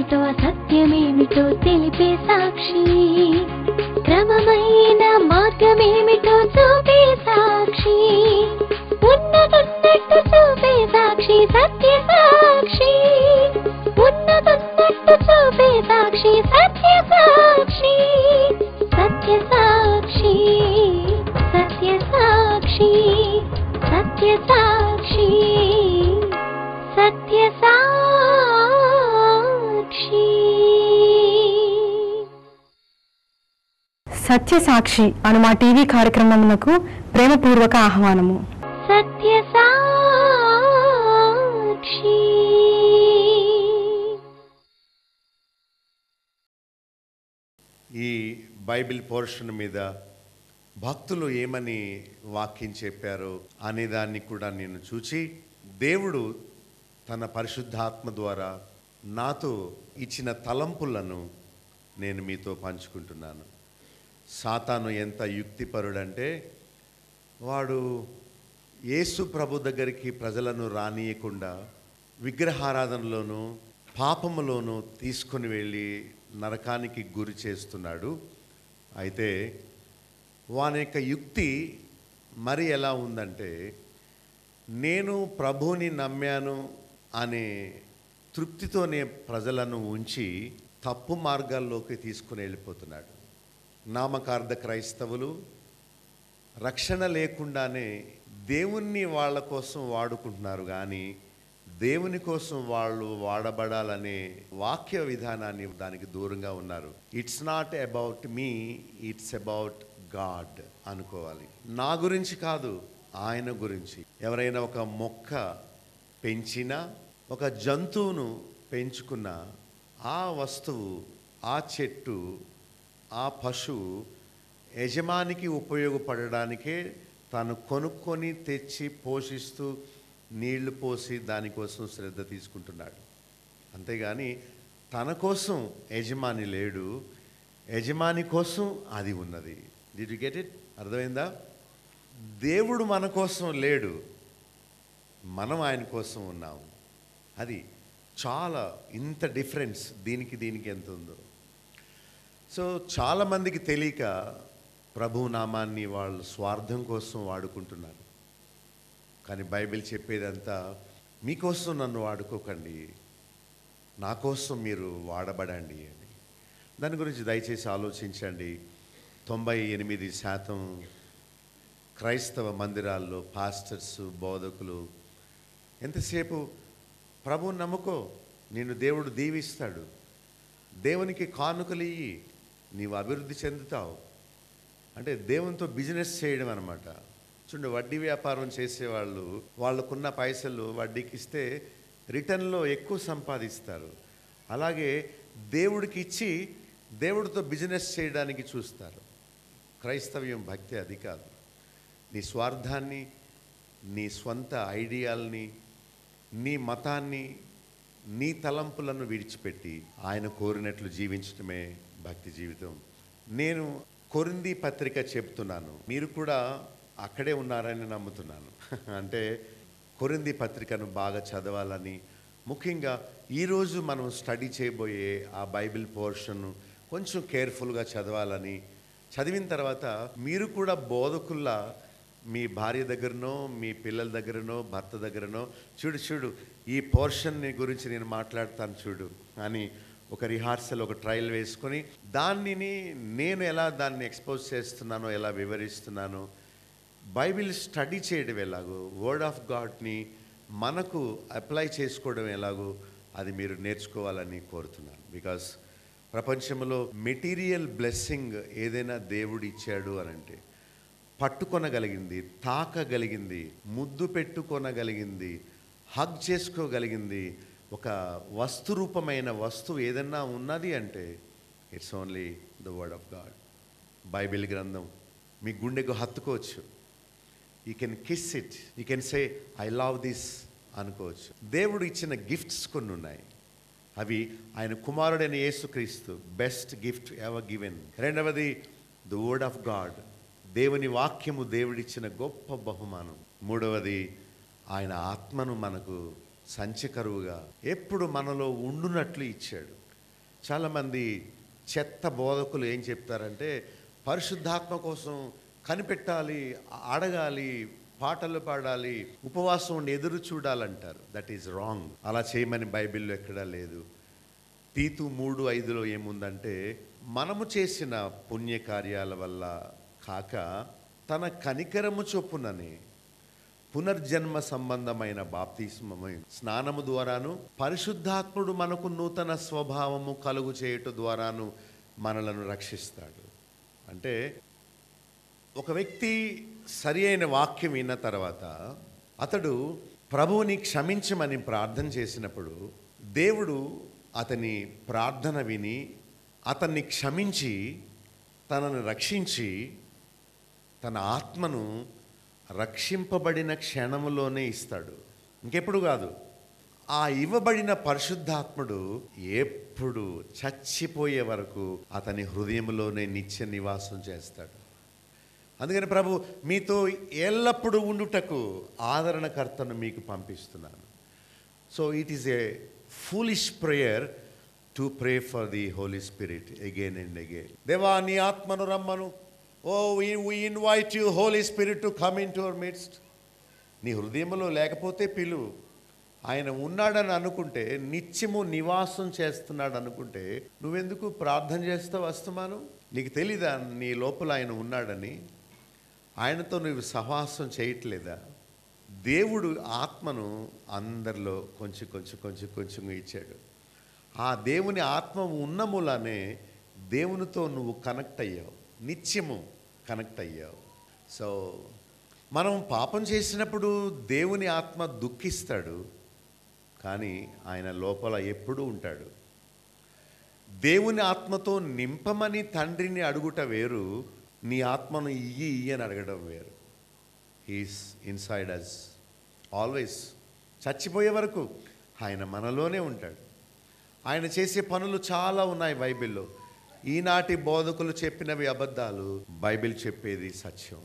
ఏమిటో అసత్యమేమిటో తెలిపే సాక్షి, క్రమమైన మార్గమేమిటో చూపే సాక్షి, ఉన్నదున్నట్టు చూపే సాక్షి, సత్య సాక్షి, ఉన్నదున్నట్టు చూపే సాక్షి, సత్య సాక్షి, సత్య సాక్షి, సత్య సాక్షి, సత్య సాక్షి, సత్య సాక్షి. సత్య సాక్షి అను మా టీవీ కార్యక్రమమునకు ప్రేమపూర్వక ఆహ్వానము. సత్య సాక్షి. ఈ బైబిల్ పోర్షన్ మీద భక్తులు ఏమని వాక్యం చెప్పారో అనే దాన్ని కూడా నేను చూచి దేవుడు తన పరిశుద్ధాత్మ ద్వారా నాతో ఇచ్చిన తలంపులను నేను మీతో పంచుకుంటున్నాను. సాతాను ఎంత యుక్తిపరుడంటే వాడు యేసు ప్రభు దగ్గరికి ప్రజలను రానియకుండా విగ్రహారాధనలోనూ పాపములోనూ తీసుకొని వెళ్ళి నరకానికి గురి చేస్తున్నాడు. అయితే వాని యొక్క యుక్తి మరి ఎలా ఉందంటే, నేను ప్రభువుని నమ్మాను అనే తృప్తితోనే ప్రజలను ఉంచి తప్పు మార్గాల్లోకి తీసుకుని వెళ్ళిపోతున్నాడు. నామకార్థ క్రైస్తవులు రక్షణ లేకుండానే దేవుణ్ణి వాళ్ళ కోసం వాడుకుంటున్నారు, కానీ దేవుని కోసం వాళ్ళు వాడబడాలనే వాక్య విధానాన్ని దానికి దూరంగా ఉన్నారు. It's not about me, it's about God అనుకోవాలి. నా గురించి కాదు, ఆయన గురించి. ఎవరైనా ఒక మొక్క పెంచినా, ఒక జంతువును పెంచుకున్న ఆ వస్తువు, ఆ చెట్టు, ఆ పశువు యజమానికి ఉపయోగపడడానికే తాను కొనుక్కొని తెచ్చి పోషిస్తూ నీళ్లు పోసి దానికోసం శ్రద్ధ తీసుకుంటున్నాడు. అంతేగాని తన కోసం యజమాని లేడు, యజమాని కోసం అది ఉన్నది. Did you get it? అర్థమైందా? దేవుడు మన కోసం లేడు, మనం ఆయన కోసం ఉన్నాము. అది చాలా ఇంత డిఫరెన్స్ దీనికి ఎంత ఉందో. సో చాలామందికి తెలియక ప్రభు నామాన్ని వాళ్ళు స్వార్థం కోసం వాడుకుంటున్నారు. కానీ బైబిల్ చెప్పేదంతా మీకోసం నన్ను వాడుకోకండి, నా కోసం మీరు వాడబడండి అని. దాని గురించి దయచేసి ఆలోచించండి. 98% క్రైస్తవ మందిరాల్లో పాస్టర్స్, బోధకులు ఎంతసేపు ప్రభువుని నమ్ముకో, నిన్ను దేవుడు దీవిస్తాడు, దేవునికి కానుకలు ఇయ్యి, నీవు అభివృద్ధి చెందుతావు అంటే దేవునితో బిజినెస్ చేయడం అన్నమాట. చూడండి, వడ్డీ వ్యాపారం చేసేవాళ్ళు వాళ్ళకున్న పైసలు వడ్డీకి ఇస్తే రిటర్న్లో ఎక్కువ సంపాదిస్తారు. అలాగే దేవుడికి ఇచ్చి దేవుడితో బిజినెస్ చేయడానికి చూస్తారు. క్రైస్తవ్యం భక్తి అది కాదు. నీ స్వార్థాన్ని, నీ స్వంత ఐడియాల్ని, నీ మతాన్ని, నీ తలంపులను విడిచిపెట్టి ఆయన కోరినట్లు జీవించడమే భక్తి జీవితం. నేను కొరింథీ పత్రిక చెప్తున్నాను, మీరు కూడా అక్కడే ఉన్నారని నమ్ముతున్నాను. అంటే కొరింథీ పత్రికను బాగా చదవాలని, ముఖ్యంగా ఈరోజు మనం స్టడీ చేయబోయే ఆ బైబిల్ పోర్షన్ కొంచెం కేర్ఫుల్గా చదవాలని, చదివిన తర్వాత మీరు కూడా బోధకుల్లా మీ భార్య దగ్గరనో, మీ పిల్లల దగ్గరనో, భర్త దగ్గరనో చూడు ఈ పోర్షన్ని గురించి నేను మాట్లాడతాను చూడు అని ఒక రిహార్సల్, ఒక ట్రయల్ వేసుకొని దానిని నేను ఎలా దాన్ని ఎక్స్పోజ్ చేస్తున్నానో, ఎలా వివరిస్తున్నానో, బైబిల్ స్టడీ చేయడం ఎలాగో, వర్డ్ ఆఫ్ గాడ్ని మనకు అప్లై చేసుకోవడం ఎలాగో అది మీరు నేర్చుకోవాలని కోరుతున్నాను. బికాస్ ప్రపంచంలో మెటీరియల్ బ్లెస్సింగ్ ఏదైనా దేవుడు ఇచ్చాడు అని అంటే పట్టుకొనగలిగింది, తాకగలిగింది, ముద్దు పెట్టుకొనగలిగింది, హగ్ చేసుకోగలిగింది ఒక వస్తురూపమైన వస్తువు ఏదన్నా ఉన్నది అంటే it's only the word of God. Bible గ్రంథం మీ గుండెకు హత్తుకోవచ్చు. You can kiss it, you can say I love this అనుకోవచ్చు. దేవుడు ఇచ్చిన గిఫ్ట్స్ కొన్ని ఉన్నాయి, అవి ఆయన కుమారుడైన యేసుక్రీస్తు బెస్ట్ గిఫ్ట్ ఎవర్ గివెన్. రెండవది ద వర్డ్ ఆఫ్ గాడ్, దేవుని వాక్యము దేవుడిచ్చిన గొప్ప బహుమానం. మూడవది ఆయన ఆత్మను మనకు సంచకరువుగా ఎప్పుడు మనలో ఉండునట్లు ఇచ్చాడు. చాలామంది చెత్త బోధకులు ఏం చెప్తారంటే పరిశుద్ధాత్మ కోసం కనిపెట్టాలి, అడగాలి, పాటలు పాడాలి, ఉపవాసం ఉండి ఎదురు చూడాలంటారు. That is wrong. అలా చేయమని బైబిల్లో ఎక్కడా లేదు. తీతు 3:5లో ఏముందంటే, మనము చేసిన పుణ్యకార్యాల వల్ల కాక తన కనికరము చొప్పుననే పునర్జన్మ సంబంధమైన బాప్తిస్మమైన స్నానము ద్వారాను పరిశుద్ధాత్ముడు మనకు నూతన స్వభావము కలుగు చేయుట ద్వారాను మనలను రక్షిస్తాడు. అంటే ఒక వ్యక్తి సరి అయిన వాక్యం విన్న తర్వాత అతడు ప్రభువుని క్షమించమని ప్రార్థన చేసినప్పుడు దేవుడు అతని ప్రార్థన విని అతన్ని క్షమించి తనను రక్షించి తన ఆత్మను రక్షింపబడిన క్షణములోనే ఇస్తాడు, ఇంకెప్పుడు కాదు. ఆ ఇవ్వబడిన పరిశుద్ధాత్ముడు ఎప్పుడు చచ్చిపోయే వరకు అతని హృదయంలోనే నిత్య నివాసం చేస్తాడు. అందుకని ప్రభు మీతో ఎల్లప్పుడూ ఉండుటకు ఆదరణకర్తను మీకు పంపిస్తున్నాను. So it is a foolish prayer to pray for the holy spirit again and again. దేవా నీ ఆత్మను రమ్మను. ఓ we invite you Holy Spirit to come into our midst. నీ హృదయంలో లేకపోతే పిలువు. ఆయన ఉన్నాడని అనుకుంటే, నిత్యము నివాసం చేస్తున్నాడు అనుకుంటే నువ్వెందుకు ప్రార్థన చేస్తావు అస్తమానం? నీకు తెలీదా నీ లోపల ఆయన ఉన్నాడని? ఆయనతో నువ్వు సహవాసం చేయట్లేదా? దేవుడు ఆత్మను అందరిలో కొంచెం కొంచెం కొంచెం కొంచెం ఇచ్చాడు. ఆ దేవుని ఆత్మ ఉన్న మూలానే దేవునితో నువ్వు కనెక్ట్ అయ్యావు, నిత్యము కనెక్ట్ అయ్యావు. సో మనం పాపం చేసినప్పుడు దేవుని ఆత్మ దుఃఖిస్తాడు, కానీ ఆయన లోపల ఎప్పుడూ ఉంటాడు. దేవుని ఆత్మతో నింపమని తండ్రిని అడుగుట వేరు, నీ ఆత్మను ఇయ్యి అని అడగడం వేరు. He's inside us always. చచ్చిపోయే వరకు ఆయన మనలోనే ఉంటాడు. ఆయన చేసే పనులు చాలా ఉన్నాయి బైబిల్లో. ఈనాటి బోధకులు చెప్పినవి అబద్ధాలు, బైబిల్ చెప్పేది సత్యం.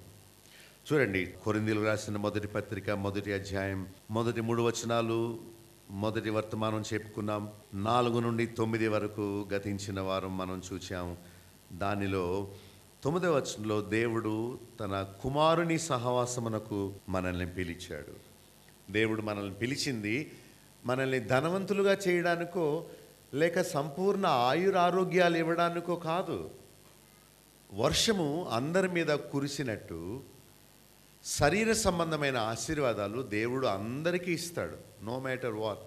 చూడండి, కొరింథీయులకు రాసిన మొదటి పత్రిక 1వ అధ్యాయం 1-3 వచనాలు. మొదటి వర్తమానం చెప్పుకున్నాం. 4 నుండి 9 వరకు గతించిన వారం మనం చూచాం. దానిలో 9వ వచనంలో దేవుడు తన కుమారుని సహవాసమునకు మనల్ని పిలిచాడు. దేవుడు మనల్ని పిలిచింది మనల్ని ధనవంతులుగా చేయడానికో లేక సంపూర్ణ ఆయురారోగ్యాలు ఇవ్వడానికో కాదు. వర్షము అందరి మీద కురిసినట్టు శరీర సంబంధమైన ఆశీర్వాదాలు దేవుడు అందరికీ ఇస్తాడు. No matter what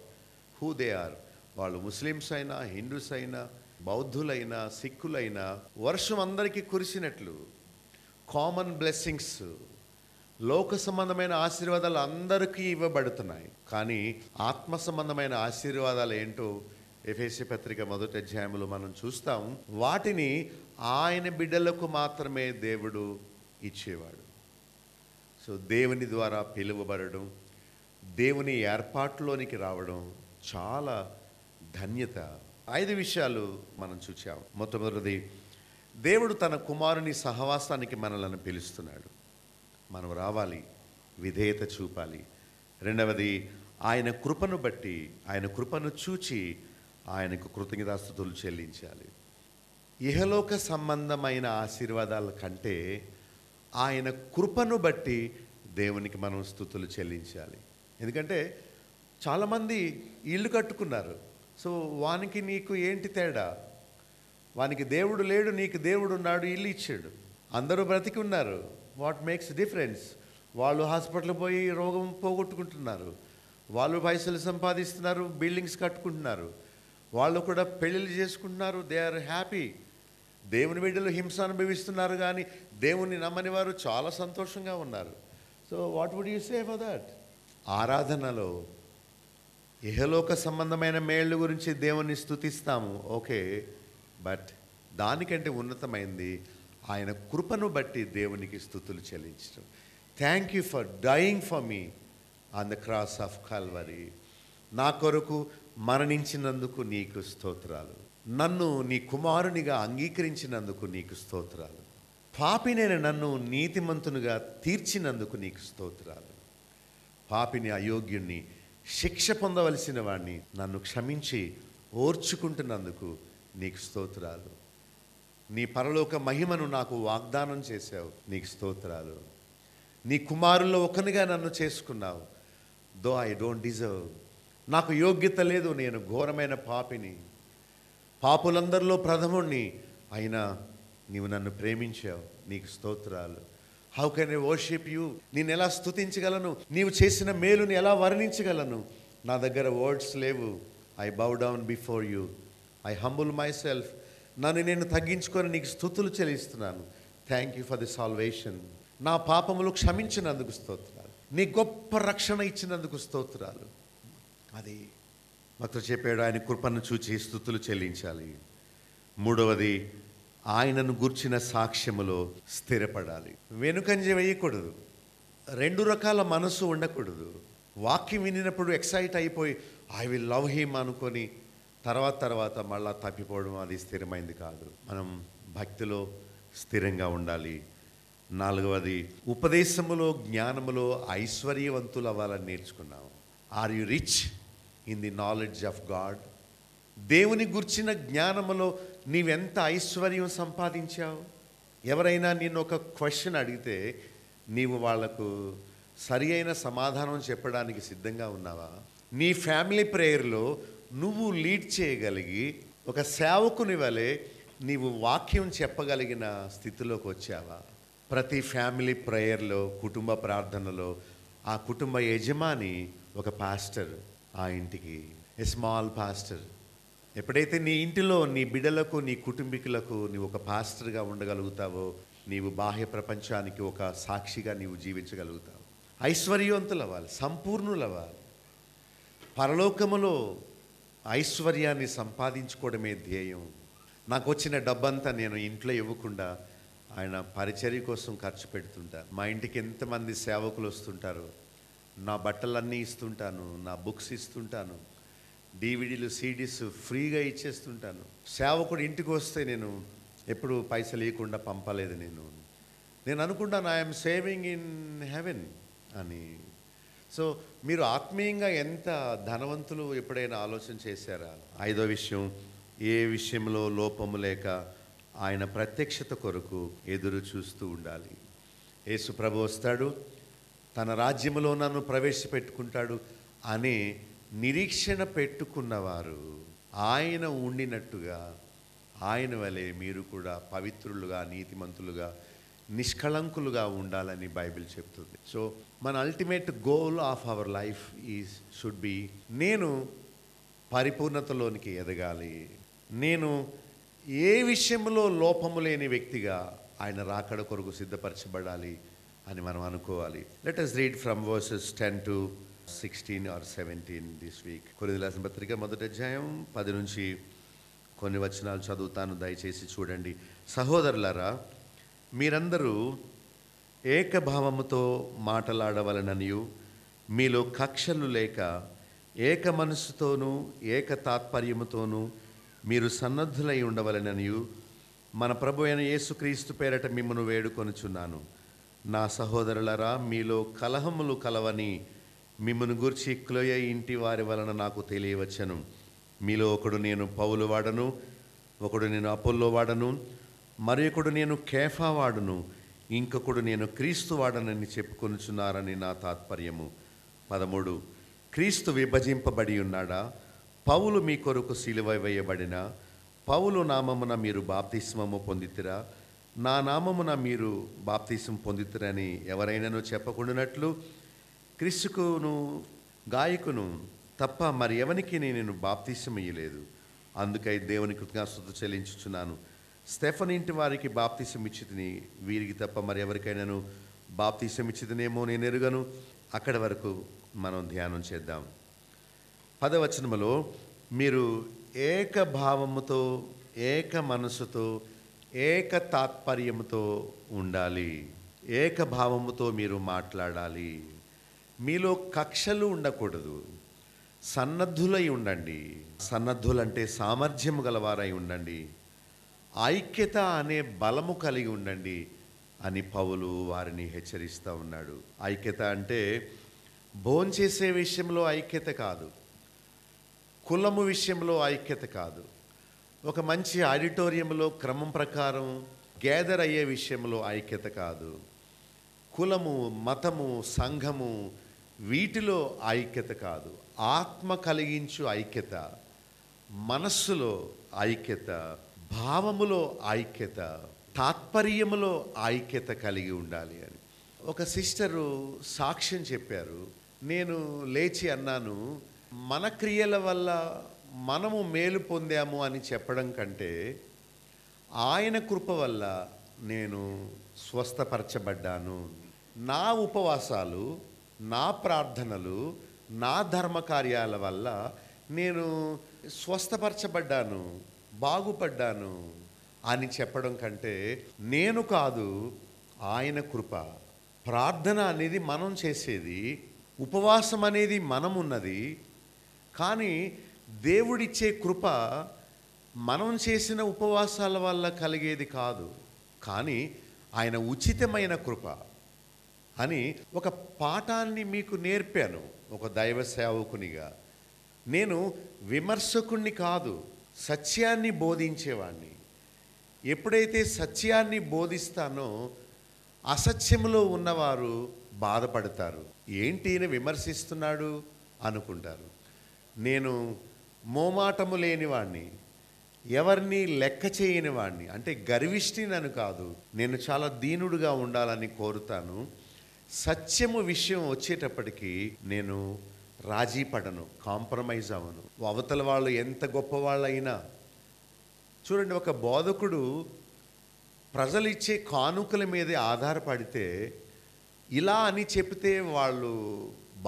who they are. వాళ్ళు ముస్లిమ్స్ అయినా, హిందూస్ అయినా, బౌద్ధులైనా, సిక్కులైనా, వర్షం అందరికీ కురిసినట్లు కామన్ బ్లెస్సింగ్స్, లోక సంబంధమైన ఆశీర్వాదాలు అందరికీ ఇవ్వబడుతున్నాయి. కానీ ఆత్మ సంబంధమైన ఆశీర్వాదాలు ఏంటో ఎఫెసీ పత్రిక 1వ అధ్యాయంలో మనం చూస్తాం. వాటిని ఆయన బిడ్డలకు మాత్రమే దేవుడు ఇచ్చేవాడు. సో దేవుని ద్వారా పిలువబడడం, దేవుని ఏర్పాటులోనికి రావడం చాలా ధన్యత. 5 విషయాలు మనం చూచాం. మొట్టమొదటిది, దేవుడు తన కుమారుని సహవాసానికి మనలను పిలుస్తున్నాడు. మనం రావాలి, విధేయత చూపాలి. రెండవది, ఆయన కృపను బట్టి, ఆయన కృపను చూచి ఆయనకు కృతజ్ఞతాస్తుతులు చెల్లించాలి. ఇహలోక సంబంధమైన ఆశీర్వాదాల కంటే ఆయన కృపను బట్టి దేవునికి మనం స్తుతులు చెల్లించాలి. ఎందుకంటే చాలామంది ఇల్లు కట్టుకున్నారు. సో వానికి నీకు ఏంటి తేడా? వానికి దేవుడు లేడు, నీకు దేవుడు ఉన్నాడు, ఇల్లు ఇచ్చాడు, అందరూ బ్రతికి ఉన్నారు. What makes difference? వాళ్ళు హాస్పిటల్ పోయి రోగం పోగొట్టుకుంటున్నారు, వాళ్ళు పైసలు సంపాదిస్తున్నారు, బిల్డింగ్స్ కట్టుకుంటున్నారు, వాళ్ళు కూడా పెళ్ళిళ్ళు చేసుకుంటున్నారు, దే ఆర్ హ్యాపీ. దేవుని బిడ్డలు హింస అనుభవిస్తున్నారు, కానీ దేవుని నమ్మని వారు చాలా సంతోషంగా ఉన్నారు. So what would you say for that? ఆరాధనలో ఇహలోక సంబంధమైన మేళ్ళ గురించి దేవుని స్తుతిస్తాము, ఓకే, బట్ దానికంటే ఉన్నతమైంది ఆయన కృపను బట్టి దేవునికి స్తుతులు చెల్లించడం. Thank you for dying for me on the cross of Calvary. నా కొరకు మరణించినందుకు నీకు స్తోత్రాలు. నన్ను నీ కుమారునిగా అంగీకరించినందుకు నీకు స్తోత్రాలు. పాపినైన నన్ను నీతిమంతునిగా తీర్చినందుకు నీకు స్తోత్రాలు. పాపిని, అయోగ్యుణ్ణి, శిక్ష పొందవలసిన వాడిని నన్ను క్షమించి ఓర్చుకుంటున్నందుకు నీకు స్తోత్రాలు. నీ పరలోక మహిమను నాకు వాగ్దానం చేశావు, నీకు స్తోత్రాలు. నీ కుమారుల్లో ఒకనిగా నన్ను చేసుకున్నావు. దో ఐ డోంట్ డిజర్వ్, నాకు యోగ్యత లేదు, నేను ఘోరమైన పాపిని, పాపులందరిలో ప్రథముణ్ణి, అయినా నీవు నన్ను ప్రేమించావు, నీకు స్తోత్రాలు. How can I worship you? నేను ఎలా స్తుతించగలను? నీవు చేసిన మేలుని ఎలా వర్ణించగలను? నా దగ్గర వర్డ్స్ లేవు. I bow down before you, I humble my self. నన్ను నేను తగ్గించుకొని నీకు స్తుతులు చెల్లిస్తున్నాను. Thank you for the salvation. నా పాపములు క్షమించినందుకు స్తోత్రాలు, నీ గొప్ప రక్షణ ఇచ్చినందుకు స్తోత్రాలు. అది భక్తుడు చెప్పాడు, ఆయన కృపను చూచి స్తుతులు చెల్లించాలి. మూడవది, ఆయనను గుర్చిన సాక్ష్యములో స్థిరపడాలి. వెనుకంజ వేయకూడదు. రెండు రకాల మనసు ఉండకూడదు. వాక్యం వినినప్పుడు ఎక్సైట్ అయిపోయి ఐ విల్ లవ్ హిమ్ అనుకొని తర్వాత మళ్ళా తప్పిపోవడం, అది స్థిరమైంది కాదు. మనం భక్తిలో స్థిరంగా ఉండాలి. నాలుగవది, ఉపదేశములో జ్ఞానములో ఐశ్వర్యవంతులు అవ్వాలని నేర్చుకున్నాం. Are you rich in the knowledge of God? దేవుని గుర్చిన జ్ఞానములో నీవెంత ఐశ్వర్యం సంపాదించావు? ఎవరైనా నిన్ను ఒక క్వశ్చన్ అడిగితే నీవు వాళ్లకు సరి అయిన సమాధానం చెప్పడానికి సిద్ధంగా ఉన్నావా? నీ ఫ్యామిలీ ప్రేయర్లో నువ్వు లీడ్ చేయగలిగి ఒక సేవకుని వలె నీవు వాక్యం చెప్పగలిగిన స్థితిలోకి వచ్చావా? ప్రతి ఫ్యామిలీ ప్రేయర్లో, కుటుంబ ప్రార్థనలో ఆ కుటుంబ యజమాని ఒక పాస్టర్, ఆ ఇంటికి ఏ స్మాల్ పాస్టర్. ఎప్పుడైతే నీ ఇంటిలో నీ బిడ్డలకు, నీ కుటుంబీకులకు నీవు ఒక పాస్టర్గా ఉండగలుగుతావో, నీవు బాహ్య ప్రపంచానికి ఒక సాక్షిగా నీవు జీవించగలుగుతావు. ఐశ్వర్యవంతులు అవ్వాలి, సంపూర్ణులు అవ్వాలి. పరలోకములో ఐశ్వర్యాన్ని సంపాదించుకోవడమే ధ్యేయం. నాకు వచ్చిన డబ్బంతా నేను ఇంట్లో ఇవ్వకుండా ఆయన పరిచర్య కోసం ఖర్చు పెడుతుంటాను. మా ఇంటికి ఎంతమంది సేవకులు వస్తుంటారు, నా బట్టలన్నీ ఇస్తుంటాను, నా బుక్స్ ఇస్తుంటాను, డివిడీలు సీడీస్ ఫ్రీగా ఇచ్చేస్తుంటాను. సేవకుడు ఇంటికి వస్తే నేను ఎప్పుడు పైసలు ఇవ్వకుండా పంపలేదు. నేను అనుకుంటాను ఐఎమ్ సేవింగ్ ఇన్ హెవెన్ అని. సో మీరు ఆత్మీయంగా ఎంత ధనవంతులు ఎప్పుడైనా ఆలోచన చేశారా? ఐదో విషయం, ఏ విషయంలో లోపము లేక ఆయన ప్రత్యక్షత కొరకు ఎదురు చూస్తూ ఉండాలి. యేసు ప్రభు వస్తాడు, తన రాజ్యములో నన్ను ప్రవేశపెట్టుకుంటాడు అనే నిరీక్షణ పెట్టుకున్నవారు ఆయన ఉండినట్టుగా ఆయన వలె మీరు కూడా పవిత్రులుగా, నీతిమంతులుగా, నిష్కళంకులుగా ఉండాలని బైబిల్ చెప్తుంది. సో మన ultimate goal of our life should be, నేను పరిపూర్ణతలోనికి ఎదగాలి, నేను ఏ విషయంలో లోపము లేని వ్యక్తిగా ఆయన రాకడ కొరకు సిద్ధపరచబడాలి అని మనం అనుకోవాలి. Let us read from verses 10 to 16 or 17 this week. కొరింథీయుల రాసిన పత్రిక 1వ అధ్యాయం 10 నుంచి కొన్ని వచనాలు చదువుతాను, దయచేసి చూడండి. సహోదరులారా, మీరందరూ ఏకభావముతో మాటలాడవలననియు, మీలో కక్షలు లేక ఏక మనస్సుతోనూ ఏక తాత్పర్యముతోనూ మీరు సన్నద్ధులై ఉండవలననియు మన ప్రభు అయిన యేసుక్రీస్తు పేరట మిమ్మను వేడుకొనుచున్నాను. నా సహోదరులారా, మీలో కలహములు కలవని మిమ్మను గూర్చి క్లోయ ఇంటి వారి వలన నాకు తెలియవచ్చును. మీలో ఒకడు నేను పౌలు వాడను, ఒకడు నేను అపోల్లో వాడను, మరొకడు నేను కేఫా వాడును, ఇంకొకడు నేను క్రీస్తు వాడనని చెప్పుకొనుచున్నారని నా తాత్పర్యము. 13 క్రీస్తు విభజింపబడి ఉన్నాడా? పౌలు మీ కొరకు సిలువ వేయబడిన పౌలు నామమున మీరు బాప్తిస్మము పొందితిరా? నా నామమున మీరు బాప్తిస్మం పొందితిరని ఎవరైనాను చెప్పకుండానట్లు క్రీస్తుకును గాయకును తప్ప మరి ఎవనికి నేను బాప్తిస్మం ఇయ్యలేదు. అందుకై దేవుని కృతజ్ఞతాస్తుతులు చెల్లించుచున్నాను. స్టెఫన్ ఇంటి వారికి బాప్తిస్మం ఇచ్చితిని, వీరికి తప్ప మరి ఎవరికైనాను బాప్తిస్మం ఇచ్చితినేమో నేను ఎరుగను. అక్కడి వరకు మనం ధ్యానం చేద్దాం. 10వ వచనములో మీరు ఏకభావముతో, ఏక మనసుతో, ఏక తాత్పర్యముతో ఉండాలి. ఏకభావముతో మీరు మాట్లాడాలి. మీలో కక్షలు ఉండకూడదు. సన్నద్ధులై ఉండండి. సన్నద్ధులంటే సామర్థ్యము గలవారై ఉండండి. ఐక్యత అనే బలము కలిగి ఉండండి అని పౌలు వారిని హెచ్చరిస్తూ ఉన్నాడు. ఐక్యత అంటే భోంచేసే విషయంలో ఐక్యత కాదు, కులము విషయంలో ఐక్యత కాదు, ఒక మంచి ఆడిటోరియంలో క్రమం ప్రకారం గ్యాదర్ అయ్యే విషయంలో ఐక్యత కాదు. కులము, మతము, సంఘము వీటిలో ఐక్యత కాదు. ఆత్మ కలిగించు ఐక్యత, మనస్సులో ఐక్యత, భావములో ఐక్యత, తాత్పర్యములో ఐక్యత కలిగి ఉండాలి అని. ఒక సిస్టరు సాక్ష్యం చెప్పారు. నేను లేచి అన్నాను, మన క్రియల వల్ల మనము మేలు పొందాము అని చెప్పడం కంటే ఆయన కృప వల్ల నేను స్వస్థపరచబడ్డాను. నా ఉపవాసాలు, నా ప్రార్థనలు, నా ధర్మ కార్యాల వల్ల నేను స్వస్థపరచబడ్డాను, బాగుపడ్డాను అని చెప్పడం కంటే నేను కాదు, ఆయన కృప. ప్రార్థన అనేది మనం చేసేది, ఉపవాసం అనేది మనం ఉన్నది. కానీ దేవుడిచ్చే కృప మనం చేసిన ఉపవాసాల వల్ల కలిగేది కాదు, కానీ ఆయన ఉచితమైన కృప అని ఒక పాఠాన్ని మీకు నేర్పాను ఒక దైవ సేవకునిగా. నేను విమర్శకుణ్ణి కాదు, సత్యాన్ని బోధించేవాడిని. ఎప్పుడైతే సత్యాన్ని బోధిస్తానో అసత్యములో ఉన్నవారు బాధపడతారు. ఏంటి ఈయన విమర్శిస్తున్నాడు అనుకుంటారు. నేను మోమాటము లేనివాణ్ణి, ఎవరిని లెక్క చేయని వాడిని, అంటే గర్విష్ఠినని కాదు, నేను చాలా దీనుడుగా ఉండాలని కోరుతాను. సత్యము విషయం వచ్చేటప్పటికి నేను రాజీ పడను, కాంప్రమైజ్ అవ్వను. అవతల వాళ్ళు ఎంత గొప్పవాళ్ళైనా. చూడండి, ఒక బోధకుడు ప్రజలు ఇచ్చే కానుకల మీదే ఆధారపడితే, ఇలా అని చెప్తే వాళ్ళు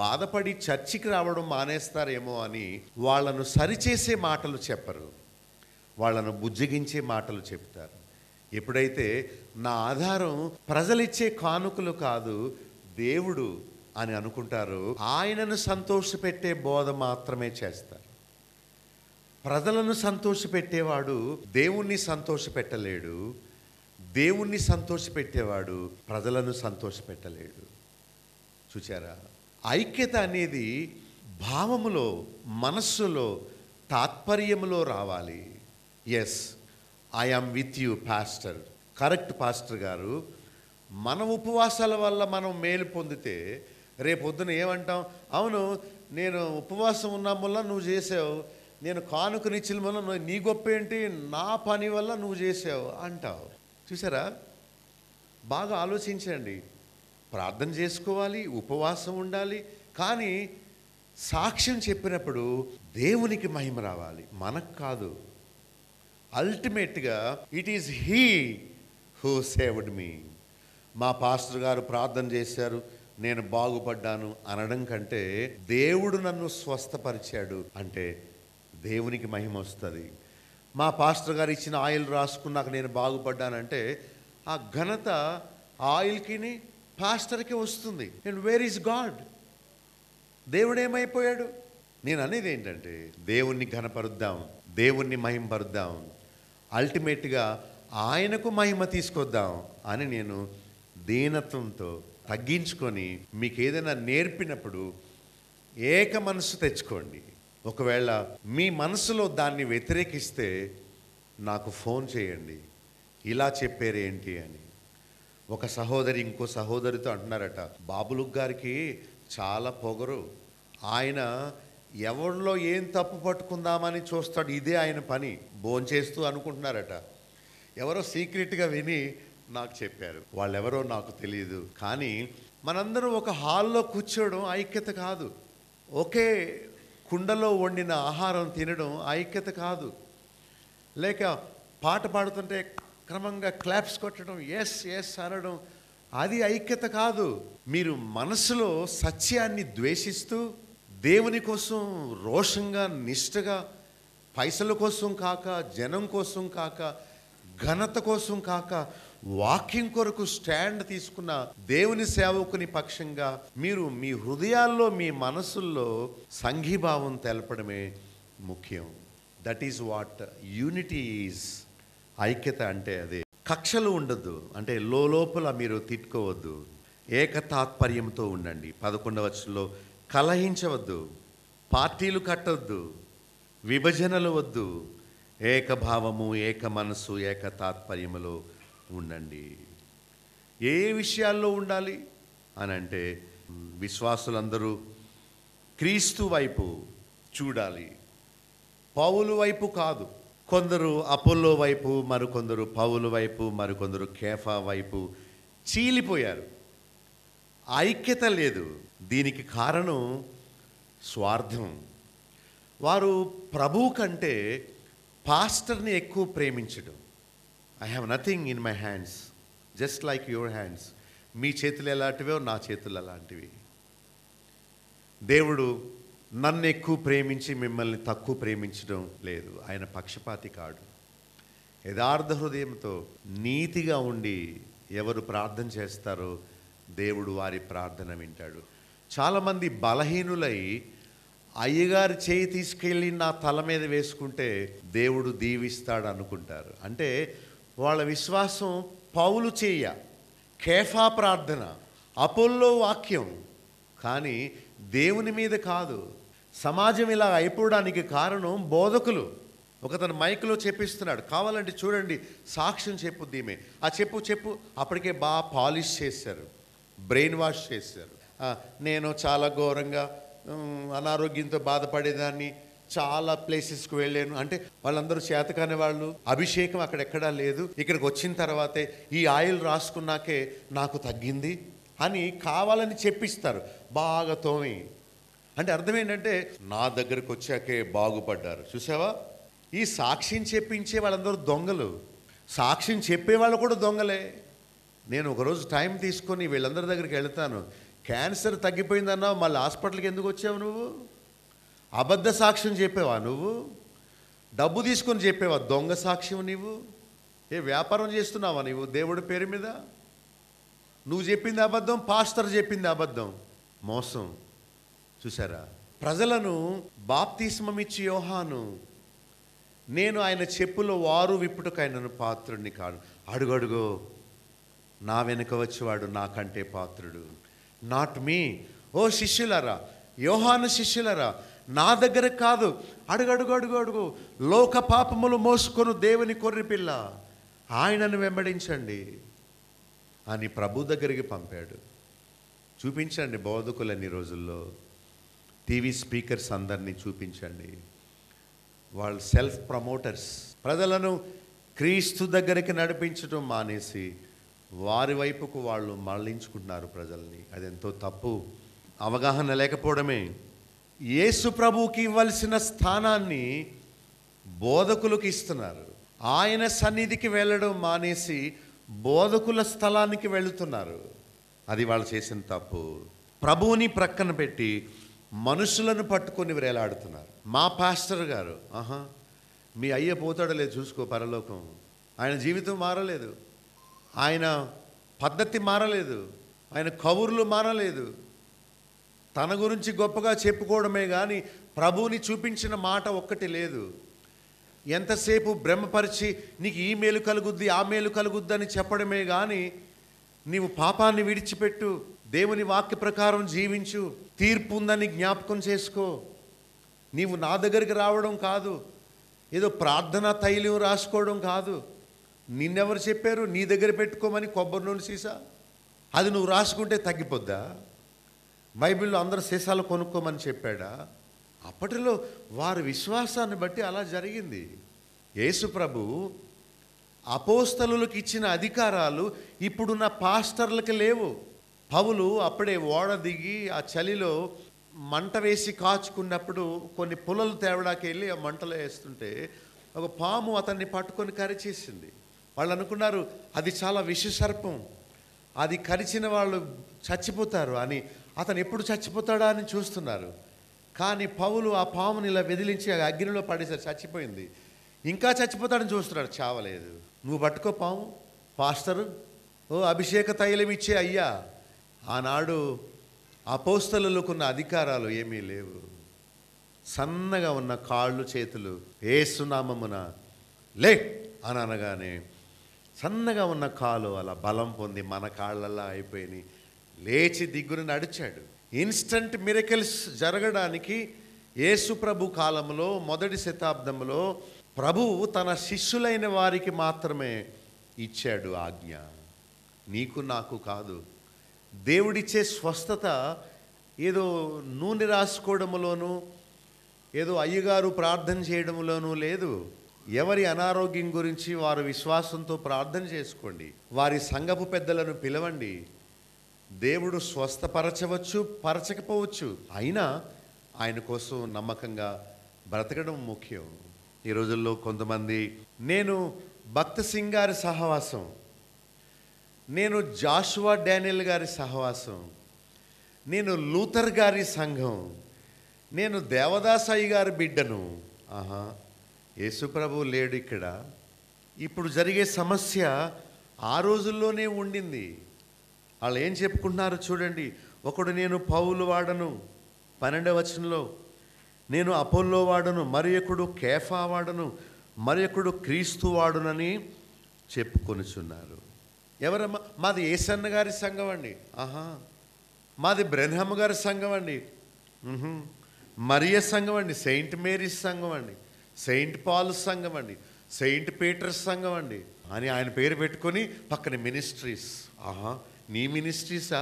బాధపడి చర్చికి రావడం మానేస్తారేమో అని వాళ్ళను సరిచేసే మాటలు చెప్పరు, వాళ్ళను బుజ్జగించే మాటలు చెప్తారు. ఎప్పుడైతే నా ఆధారం ప్రజలిచ్చే కానుకలు కాదు, దేవుడు అని అనుకుంటారు, ఆయనను సంతోషపెట్టే బోధ మాత్రమే చేస్తారు. ప్రజలను సంతోషపెట్టేవాడు దేవుణ్ణి సంతోషపెట్టలేడు, దేవుణ్ణి సంతోషపెట్టేవాడు ప్రజలను సంతోషపెట్టలేడు. చూచారా? ఐక్యత అనేది భావములో, మనస్సులో, తాత్పర్యములో రావాలి. Yes, I am with you pastor. Correct pastor గారు. మన ఉపవాసాల వల్ల మనం మేలు పొందితే రేపొద్దున ఏమంటాం? అవును, నేను ఉపవాసం ఉన్న వల్ల నువ్వు చేసావు, నేను కానుకనిచ్చిన వల్ల నీ గొప్ప ఏంటి, నా పని వల్ల నువ్వు చేసావు అంటావు. చూసారా? బాగా ఆలోచించండి. ప్రార్థన చేసుకోవాలి, ఉపవాసం ఉండాలి, కానీ సాక్ష్యం చెప్పినప్పుడు దేవునికి మహిమ రావాలి, మనకు కాదు. అల్టిమేట్గా it is he who saved me. మా పాస్టర్ గారు ప్రార్థన చేశారు, నేను బాగుపడ్డాను అనడం కంటే దేవుడు నన్ను స్వస్థపరిచాడు అంటే దేవునికి మహిమ వస్తుంది. మా పాస్టర్ గారు ఇచ్చిన ఆయిల్ రాసుకున్నాక నేను బాగుపడ్డానంటే ఆ ఘనత ఆయిల్కి, పాస్టర్కి వస్తుంది. And where is God? దేవుడు ఏమైపోయాడు? నేను అనేది ఏంటంటే దేవుణ్ణి ఘనపరుద్దాం, దేవుణ్ణి మహిమపరుద్దాం, అల్టిమేట్గా ఆయనకు మహిమ తీసుకొద్దాం అని నేను దీనత్వంతో తగ్గించుకొని మీకు ఏదైనా నేర్పినప్పుడు ఏక మనసు తెచ్చుకోండి. ఒకవేళ మీ మనసులో దాన్ని వ్యతిరేకిస్తే నాకు ఫోన్ చేయండి, ఇలా చెప్పారేంటి అని. ఒక సహోదరి ఇంకో సహోదరితో అంటున్నారట, బాబులు గారికి చాలా పొగరు, ఆయన ఎవరిలో ఏం తప్పు పట్టుకుందామని చూస్తాడు, ఇదే ఆయన పని, భోంచేస్తూ అనుకుంటున్నారట. ఎవరో సీక్రెట్గా విని నాకు చెప్పారు, వాళ్ళెవరో నాకు తెలియదు. కానీ మనందరం ఒక హాల్లో కూర్చోవడం ఐక్యత కాదు, ఒకే కుండలో వండిన ఆహారం తినడం ఐక్యత కాదు, లేక పాట పాడుతుంటే క్రమంగా క్లాప్స్ కొట్టడం, ఎస్ ఎస్ అనడం, అది ఐక్యత కాదు. మీరు మనసులో సత్యాన్ని ద్వేషిస్తూ దేవుని కోసం రోషంగా, నిష్ఠగా, పైసల కోసం కాక, జనం కోసం కాక, ఘనత కోసం కాక, వాక్యం కొరకు స్టాండ్ తీసుకున్న దేవుని సేవకుని పక్షంగా మీరు మీ హృదయాల్లో, మీ మనసుల్లో సంఘీభావం తెలపడమే ముఖ్యం. That is what unity is. ఐక్యత అంటే అదే. కక్షలు ఉండొద్దు, అంటే లోపల మీరు తిట్టుకోవద్దు, ఏకతాత్పర్యంతో ఉండండి. 11వ వచనంలో కలహించవద్దు, పార్టీలు కట్టవద్దు, విభజనలు వద్దు, ఏకభావము, ఏక మనసు, ఏక తాత్పర్యములో ఉండండి. ఏ విషయాల్లో ఉండాలి అని అంటే విశ్వాసులందరూ క్రీస్తు వైపు చూడాలి, పౌలు వైపు కాదు. కొందరు అపోల్లో వైపు, మరికొందరు పౌలు వైపు, మరికొందరు కేఫా వైపు చీలిపోయారు. ఐక్యత లేదు. దీనికి కారణం స్వార్థం. వారు ప్రభువు కంటే పాస్టర్ని ఎక్కువ ప్రేమించడం. I have nothing in my hands just like your hands. మీ చేతులు ఎలాంటివో నా చేతులు అలాంటివి. దేవుడు నన్ను ఎక్కువ ప్రేమించి మిమ్మల్ని తక్కువ ప్రేమించడం లేదు. ఆయన పక్షపాతి కాడు. యథార్థ హృదయంతో నీతిగా ఉండి ఎవరు ప్రార్థన చేస్తారో దేవుడు వారి ప్రార్థన వింటాడు. చాలామంది బలహీనులై అయ్యగారి చేయి తీసుకెళ్ళి నా తల మీద వేసుకుంటే దేవుడు దీవిస్తాడు అనుకుంటారు. అంటే వాళ్ళ విశ్వాసం పౌలు చేయ, కేఫా ప్రార్థన, అపోల్లో వాక్యం, కానీ దేవుని మీద కాదు. సమాజం ఇలా అయిపోవడానికి కారణం బోధకులు. ఒకతను మైక్లో చెప్పిస్తున్నాడు, కావాలంటే చూడండి సాక్ష్యం చెప్పుద్ది ఈమె, ఆ చెప్పు అప్పటికే బాగా పాలిష్ చేశారు, బ్రెయిన్ వాష్ చేశారు. నేను చాలా ఘోరంగా అనారోగ్యంతో బాధపడేదాన్ని, చాలా ప్లేసెస్కి వెళ్ళాను అంటే వాళ్ళందరూ చేతకాని వాళ్ళు. అభిషేకం అక్కడెక్కడా లేదు, ఇక్కడికి వచ్చిన తర్వాతే ఈ ఆయిల్ రాసుకున్నాకే నాకు తగ్గింది అని కావాలని చెప్పిస్తారు బాగా తోమి. అంటే అర్థం ఏంటంటే నా దగ్గరకు వచ్చాకే బాగుపడ్డారు. చూసావా, ఈ సాక్ష్యం చెప్పించే వాళ్ళందరూ దొంగలు, సాక్ష్యం చెప్పేవాళ్ళు కూడా దొంగలే. నేను ఒకరోజు టైం తీసుకొని వీళ్ళందరి దగ్గరికి వెళ్తాను. క్యాన్సర్ తగ్గిపోయిందన్నావు, మళ్ళీ హాస్పిటల్కి ఎందుకు వచ్చావు నువ్వు? అబద్ధ సాక్ష్యం చెప్పేవా నువ్వు? డబ్బు తీసుకొని చెప్పేవా దొంగ సాక్ష్యం? నీవు ఏ వ్యాపారం చేస్తున్నావా నీవు దేవుడి పేరు మీద? నువ్వు చెప్పింది అబద్ధం, పాస్టర్ చెప్పింది అబద్ధం, మోసం. చూసారా, ప్రజలను బాప్తిస్మమిచ్చి యోహాను, నేను ఆయన చెప్పులో వారు విప్పుటకు ఆయనను పాత్రుడిని కాదు, అడుగడుగో నా వెనుక వచ్చేవాడు నాకంటే పాత్రుడు. Not me. ఓ శిష్యులరా, యోహాను శిష్యులరా, నా దగ్గర కాదు, అడుగడుగు లోక పాపములు మోసుకొని దేవుని కొర్రెపిల్ల, ఆయనను వెంబడించండి అని ప్రభు దగ్గరికి పంపాడు. చూపించండి బోధకులని రోజుల్లో, టీవీ స్పీకర్స్ అందరినీ చూపించండి. వాళ్ళు సెల్ఫ్ ప్రమోటర్స్. ప్రజలను క్రీస్తు దగ్గరికి నడిపించడం మానేసి వారి వైపుకు వాళ్ళు మళ్ళించుకుంటున్నారు ప్రజల్ని. అదెంతో తప్పు. అవగాహన లేకపోవడమే. యేసు ప్రభువుకి ఇవ్వాల్సిన స్థానాన్ని బోధకులకు ఇస్తున్నారు. ఆయన సన్నిధికి వెళ్ళడం మానేసి బోధకుల స్థలానికి వెళుతున్నారు. అది వాళ్ళు చేసిన తప్పు. ప్రభువుని ప్రక్కన పెట్టి మనుషులను పట్టుకొని వేలాడుతున్నారు. మా పాస్టర్ గారు, మీ అయ్య పోతాడో లేదు చూసుకో పరలోకం. ఆయన జీవితం మారలేదు, ఆయన పద్ధతి మారలేదు, ఆయన కబుర్లు మారలేదు. తన గురించి గొప్పగా చెప్పుకోవడమే కానీ ప్రభువుని చూపించిన మాట ఒక్కటి లేదు. ఎంతసేపు భ్రమపరిచి నీకు ఈ మేలు కలుగుద్ది ఆ మేలు కలుగుద్ది అని చెప్పడమే కానీ నీవు పాపాన్ని విడిచిపెట్టు, దేవుని వాక్య ప్రకారం జీవించు, తీర్పు ఉందని జ్ఞాపకం చేసుకో. నీవు నా దగ్గరికి రావడం కాదు, ఏదో ప్రార్థనా తైలం రాసుకోవడం కాదు. నిన్నెవరు చెప్పారు నీ దగ్గర పెట్టుకోమని కొబ్బరి నూనె సీసా? అది నువ్వు రాసుకుంటే తగ్గిపోద్దా? బైబిల్లో అందరు సీసాలు కొనుక్కోమని చెప్పాడా? అప్పటిలో వారి విశ్వాసాన్ని బట్టి అలా జరిగింది. యేసు ప్రభు అపోస్తలులకు ఇచ్చిన అధికారాలు ఇప్పుడున్న పాస్టర్లకి లేవు. పౌలు అప్పుడే ఓడ దిగి ఆ చలిలో మంట వేసి కాచుకున్నప్పుడు కొన్ని పుల్లలు తేవడానికి వెళ్ళి ఆ మంటలో వేస్తుంటే ఒక పాము అతన్ని పట్టుకొని కరిచేసింది. వాళ్ళు అనుకున్నారు అది చాలా విషసర్పం, అది కరిచిన వాళ్ళు చచ్చిపోతారు అని. అతను ఎప్పుడు చచ్చిపోతాడా అని చూస్తున్నారు. కానీ పౌలు ఆ పాముని ఇలా వెదిలించి ఆ అగ్నిలో పడేసారు, చచ్చిపోయింది. ఇంకా చచ్చిపోతాడని చూస్తున్నాడు, చావలేదు. నువ్వు పట్టుకో పాము, పాస్టరు, ఓ అభిషేక తైలం ఇచ్చే అయ్యా. ఆనాడు అపోస్తలులకున్న అధికారాలు ఏమీ లేవు. సన్నగా ఉన్న కాళ్ళు చేతులు యేసు నామమున లే అని అనగానే సన్నగా ఉన్న కాలు అలా బలం పొంది మన కాళ్ళల్లా అయిపోయి లేచి దిగ్గున నడిచాడు. ఇన్స్టంట్ మిరకల్స్ జరగడానికి యేసు ప్రభు కాలంలో మొదటి శతాబ్దంలో ప్రభువు తన శిష్యులైన వారికి మాత్రమే ఇచ్చాడు ఆజ్ఞ, నీకు నాకు కాదు. దేవుడిచ్చే స్వస్థత ఏదో నూనె రాసుకోవడంలోనూ ఏదో అయ్యగారు ప్రార్థన చేయడంలోనూ లేదు. ఎవరి అనారోగ్యం గురించి వారు విశ్వాసంతో ప్రార్థన చేసుకోండి, వారి సంఘపు పెద్దలను పిలవండి. దేవుడు స్వస్థపరచవచ్చు, పరచకపోవచ్చు, అయినా ఆయన కోసం నమ్మకంగా బ్రతకడం ముఖ్యం. ఈ రోజుల్లో కొంతమంది నేను భక్త సింగ్ గారి సహవాసం, నేను జాషువా డానియల్ గారి సహవాసం, నేను లూథర్ గారి సంఘం, నేను దేవదాసాయి గారి బిడ్డను. ఆహా, యేసుప్రభు లేడు ఇక్కడ. ఇప్పుడు జరిగే సమస్య ఆ రోజుల్లోనే ఉండింది. వాళ్ళు ఏం చెప్పుకుంటున్నారు చూడండి. ఒకడు నేను పౌలు వాడను 12వ వచనంలో, నేను అపోల్లో వాడను, మరి ఒకడు కేఫా వాడను, మరి ఒకడు క్రీస్తు వాడునని చెప్పుకొనుచున్నారు. ఎవరమ్మా? మాది యేసన్న గారి సంఘం అండి. ఆహా, మాది బ్రెన్హమ్ గారి సంఘం అండి. మరియ సంఘం అండి, సెయింట్ మేరీస్ సంఘం అండి, సెయింట్ పాల్ సంఘం అండి, సెయింట్ పీటర్స్ సంఘం అండి అని ఆయన పేరు పెట్టుకొని పక్కన మినిస్ట్రీస్. ఆహా, నీ మినిస్ట్రీసా?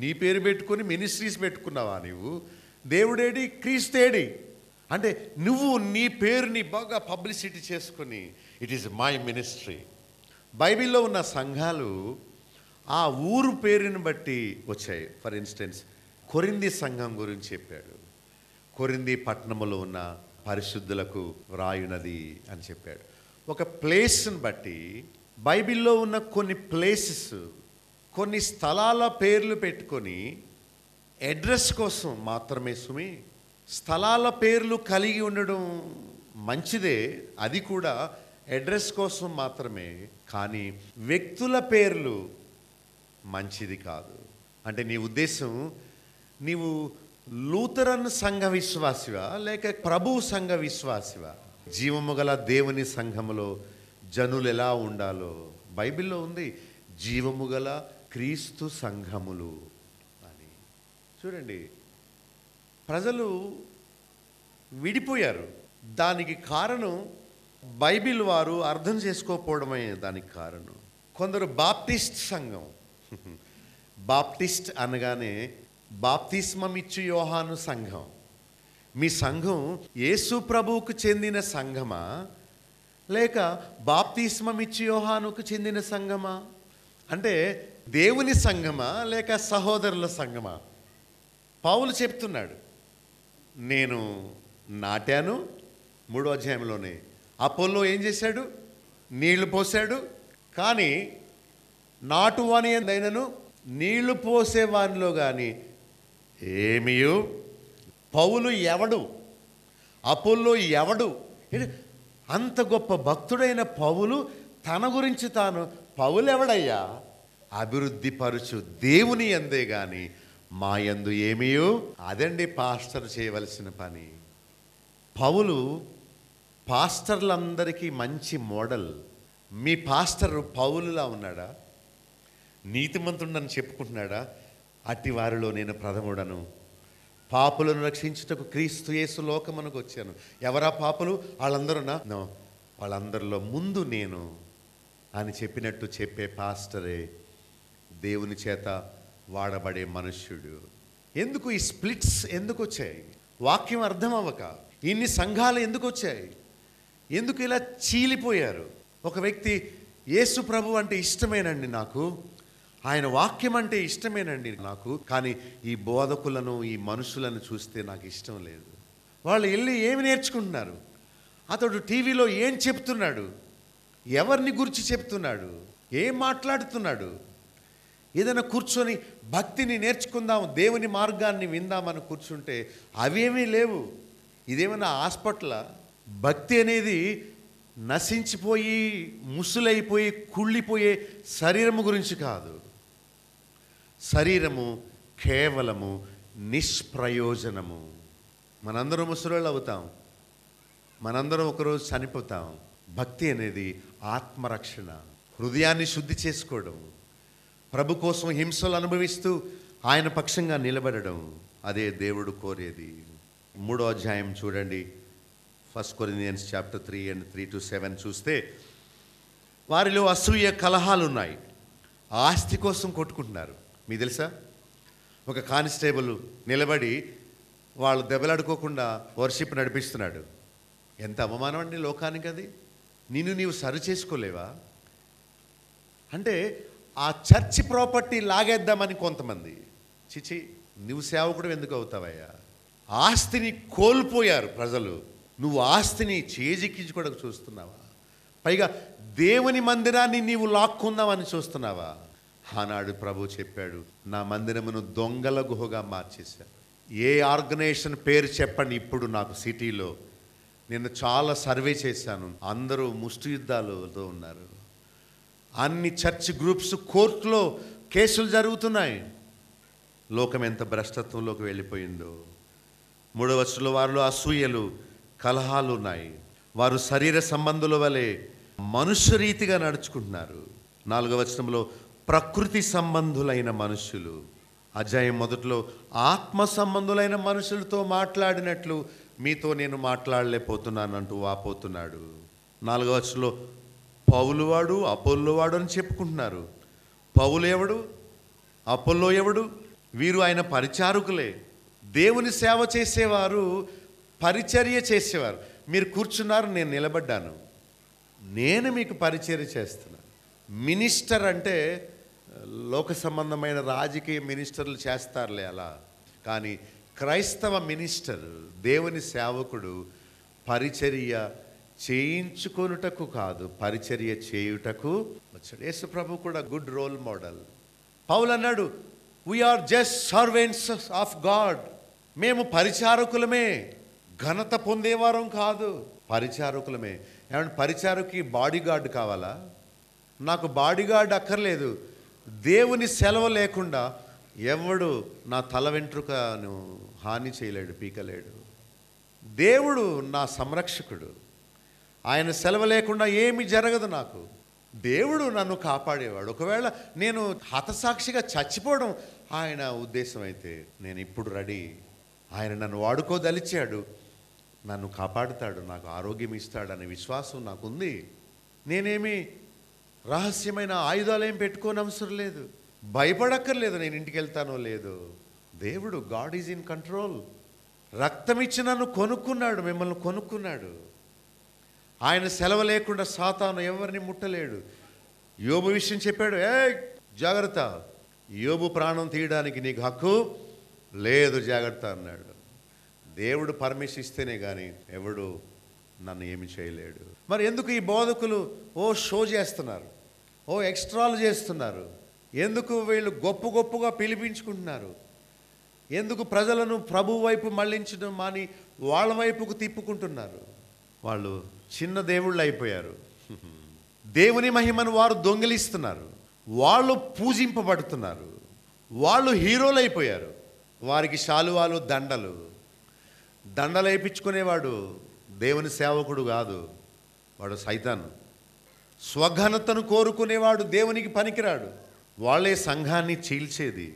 నీ పేరు పెట్టుకొని మినిస్ట్రీస్ పెట్టుకున్నావా నువ్వు? దేవుడేడి, క్రీస్తేడి అంటే నువ్వు నీ పేరుని బాగా పబ్లిసిటీ చేసుకొని ఇట్ ఈస్ మై మినిస్ట్రీ. బైబిల్లో ఉన్న సంఘాలు ఆ ఊరు పేరుని బట్టి వచ్చాయి. ఫర్ ఇన్స్టెన్స్ కొరింథీ సంఘం గురించి చెప్పాడు. కొరింథీ పట్టణంలో ఉన్న పరిశుద్ధులకు వ్రాయునది అని చెప్పాడు. ఒక ప్లేస్ని బట్టి బైబిల్లో ఉన్న కొన్ని ప్లేసెస్, కొన్ని స్థలాల పేర్లు పెట్టుకొని అడ్రస్ కోసం మాత్రమే సుమి. స్థలాల పేర్లు కలిగి ఉండడం మంచిదే, అది కూడా అడ్రస్ కోసం మాత్రమే. కానీ వ్యక్తుల పేర్లు మంచిది కాదు. అంటే నీ ఉద్దేశం నీవు లూథరన్ సంఘ విశ్వాసివా లేక ప్రభు సంఘ విశ్వాసివా? జీవము గల దేవుని సంఘములో జనులు ఎలా ఉండాలో బైబిల్లో ఉంది. జీవము గల క్రీస్తు సంఘములు అని. చూడండి, ప్రజలు విడిపోయారు. దానికి కారణం బైబిల్ వారు అర్థం చేసుకోకపోవడమే దానికి కారణం. కొందరు బాప్టిస్ట్ సంఘం, బాప్టిస్ట్ అనగానే బాప్తిస్మం ఇచ్చు యోహాను సంఘం. మీ సంఘం యేసు ప్రభువుకు చెందిన సంఘమా లేక బాప్తిస్మం ఇచ్చు యోహానుకు చెందిన సంఘమా? అంటే దేవుని సంఘమా లేక సహోదరుల సంఘమా? పౌలు చెప్తున్నాడు, నేను నాటాను 3వ అధ్యాయంలోనే. అపోల్లో ఏం చేశాడు? నీళ్లు పోసాడు. కానీ నాటువాని అయినను నీళ్లు పోసేవానిలో కానీ ఏమియు. పౌలు ఎవడు? అపోల్లో ఎవడు? అంత గొప్ప భక్తుడైన పౌలు తన గురించి తాను, పౌలు ఎవడయ్యా? అభివృద్ధి పరుచు దేవుని యందే గాని మా యందు ఏమియు. అదండి పాస్టర్ చేయవలసిన పని. పౌలు పాస్టర్లందరికీ మంచి మోడల్. మీ పాస్టర్ పౌలులా ఉన్నాడా? నీతిమంతుడని చెప్పుకుంటున్నాడా? అట్టి వారిలో నేను ప్రథముడను. పాపులను రక్షించుటకు క్రీస్తు యేసు లోకమునకు వచ్చాను. ఎవరా పాపులు? వాళ్ళందరూనా? నో, వాళ్ళందరిలో ముందు నేను అని చెప్పినట్టు చెప్పే పాస్టరే దేవుని చేత వాడబడే మనుష్యుడు. ఎందుకు ఈ స్ప్లిట్స్ ఎందుకు వచ్చాయి? వాక్యం అర్థం అవ్వక ఇన్ని సంఘాలు ఎందుకు వచ్చాయి? ఎందుకు ఇలా చీలిపోయారు? ఒక వ్యక్తి యేసు ప్రభు అంటే ఇష్టమేనండి నాకు, ఆయన వాక్యం అంటే ఇష్టమేనండి నాకు, కానీ ఈ బోధకులను, ఈ మనుషులను చూస్తే నాకు ఇష్టం లేదు. వాళ్ళు వెళ్ళి ఏమి నేర్చుకుంటున్నారు? అతడు టీవీలో ఏం చెప్తున్నాడు? ఎవరిని గురించి చెప్తున్నాడు? ఏం మాట్లాడుతున్నాడు? ఏదైనా కూర్చొని భక్తిని నేర్చుకుందాం, దేవుని మార్గాన్ని విందామని కూర్చుంటే అవేమీ లేవు. ఇదేమైనా హాస్పిటలా? భక్తి అనేది నశించిపోయి ముసులైపోయి కుళ్ళిపోయే శరీరము గురించి కాదు. శరీరము కేవలము నిష్ప్రయోజనము. మనందరం ముసలోళ్ళు అవుతాం, మనందరం ఒకరోజు చనిపోతాం. భక్తి అనేది ఆత్మరక్షణ, హృదయాన్ని శుద్ధి చేసుకోవడం, ప్రభు కోసం హింసలు అనుభవిస్తూ ఆయన పక్షంగా నిలబడడం, అదే దేవుడు కోరేది. 3వ అధ్యాయం చూడండి, 1 Corinthians chapter 3 and 3-7 చూస్తే వారిలో అసూయ కలహాలు ఉన్నాయి. ఆస్తి కోసం కొట్టుకుంటున్నారు. మీకు తెలుసా, ఒక కానిస్టేబుల్ నిలబడి వాళ్ళు దెబ్బలాడుకోకుండా వర్షిప్ నడిపిస్తున్నాడు. ఎంత అవమానం అండి లోకానికి అది. నిన్ను నీవు సరి చేసుకోలేవా? అంటే ఆ చర్చి ప్రాపర్టీ లాగేద్దామని కొంతమంది. చిచి, నువ్వు సేవకుడు ఎందుకు అవుతావయ్యా? ఆస్తిని కోల్పోయారు ప్రజలు, నువ్వు ఆస్తిని చేజిక్కించుకోవడానికి చూస్తున్నావా? పైగా దేవుని మందిరాన్ని నీవు లాక్కుందామని చూస్తున్నావా? ఆనాడు ప్రభు చెప్పాడు, నా మందిరమును దొంగల గుహగా మార్చేశారు. ఏ ఆర్గనైజేషన్ పేరు చెప్పండి ఇప్పుడు నాకు సిటీలో. నేను చాలా సర్వే చేశాను, అందరూ ముష్టి యుద్ధాలతో ఉన్నారు. అన్ని చర్చ్ గ్రూప్స్ కోర్టులో కేసులు జరుగుతున్నాయి. లోకం ఎంత భ్రష్టత్వంలోకి వెళ్ళిపోయిందో. 3వ వచనంలో వారిలో అసూయలు కలహాలు ఉన్నాయి. వారు శరీర సంబంధుల వలె మనుష్య రీతిగా నడుచుకుంటున్నారు. 4వ వచనంలో ప్రకృతి సంబంధులైన మనుషులు. అధ్యాయం మొదట్లో ఆత్మ సంబంధులైన మనుషులతో మాట్లాడినట్లు మీతో నేను మాట్లాడలేకపోతున్నానంటూ వాపోతున్నాడు. 4వ వచనంలో పౌలువాడు అపోల్లోవాడు అని చెప్పుకుంటున్నారు. పౌలు ఎవడు, అపోల్లో ఎవడు? వీరు ఆయన పరిచారకులే. దేవుని సేవ చేసేవారు, పరిచర్య చేసేవారు. మీరు కూర్చున్నారు, నేను నిలబడ్డాను, నేను మీకు పరిచర్య చేస్తున్నాను. మినిస్టర్ అంటే లోక సంబంధమైన రాజకీయ మినిస్టర్లు చేస్తారులే అలా. కానీ క్రైస్తవ మినిస్టర్, దేవుని సేవకుడు పరిచర్య చేయించుకొనుటకు కాదు, పరిచర్య చేయుటకు వచ్చాడు. యేసు ప్రభు కూడా గుడ్ రోల్ మోడల్. పౌలు అన్నాడు, we're just servants of God. మేము పరిచారకులమే, ఘనత పొందేవారం కాదు, పరిచారకులమే. ఏమంటే పరిచారకుకి బాడీ గార్డ్ కావాలా? నాకు బాడీ గార్డ్ అక్కర్లేదు. దేవుని సెలవు లేకుండా ఎవడు నా తల వెంట్రుకను హాని చేయలేడు, పీకలేడు. దేవుడు నా సంరక్షకుడు. ఆయన సెలవు లేకుండా ఏమి జరగదు నాకు. దేవుడు నన్ను కాపాడేవాడు. ఒకవేళ నేను హతసాక్షిగా చచ్చిపోవడం ఆయన ఉద్దేశం అయితే నేను ఇప్పుడు రెడీ. ఆయన నన్ను వాడుకోదలిచాడు, నన్ను కాపాడుతాడు, నాకు ఆరోగ్యం ఇస్తాడనే విశ్వాసం నాకుంది. నేనేమి రహస్యమైన ఆయుధాలు ఏం పెట్టుకోని అవసరం లేదు, భయపడక్కర్లేదు నేను ఇంటికి వెళ్తానో లేదో. దేవుడు, గాడ్ ఈజ్ ఇన్ కంట్రోల్. రక్తం ఇచ్చి నన్ను కొనుక్కున్నాడు, మిమ్మల్ని కొనుక్కున్నాడు. ఆయన సెలవు లేకుండా సాతాను ఎవరిని ముట్టలేడు. యోబు విషయం చెప్పాడు, జాగ్రత్త, యోబు ప్రాణం తీయడానికి నీకు హక్కు లేదు, జాగ్రత్త అన్నాడు. దేవుడు పర్మిషన్ ఇస్తేనే కానీ ఎవడు నన్ను ఏమి చేయలేడు. మరి ఎందుకు ఈ బోధకులు షో చేస్తున్నారు, ఎక్స్ట్రాలు చేస్తున్నారు? ఎందుకు వీళ్ళు గొప్పగా పిలిపించుకుంటున్నారు? ఎందుకు ప్రజలను ప్రభు వైపు మళ్ళించడం మాని వాళ్ళ వైపుకు తిప్పుకుంటున్నారు? వాళ్ళు చిన్న దేవుళ్ళు అయిపోయారు. దేవుని మహిమను వారు దొంగిలిస్తున్నారు. వాళ్ళు పూజింపబడుతున్నారు. వాళ్ళు హీరోలు అయిపోయారు. వారికి శాలువాలు, దండలు వేయించుకునేవాడు దేవుని సేవకుడు కాదు, వాడు సైతాను. స్వఘనతను కోరుకునేవాడు దేవునికి పనికిరాడు. వాళ్ళే సంఘాన్ని చీల్చేది.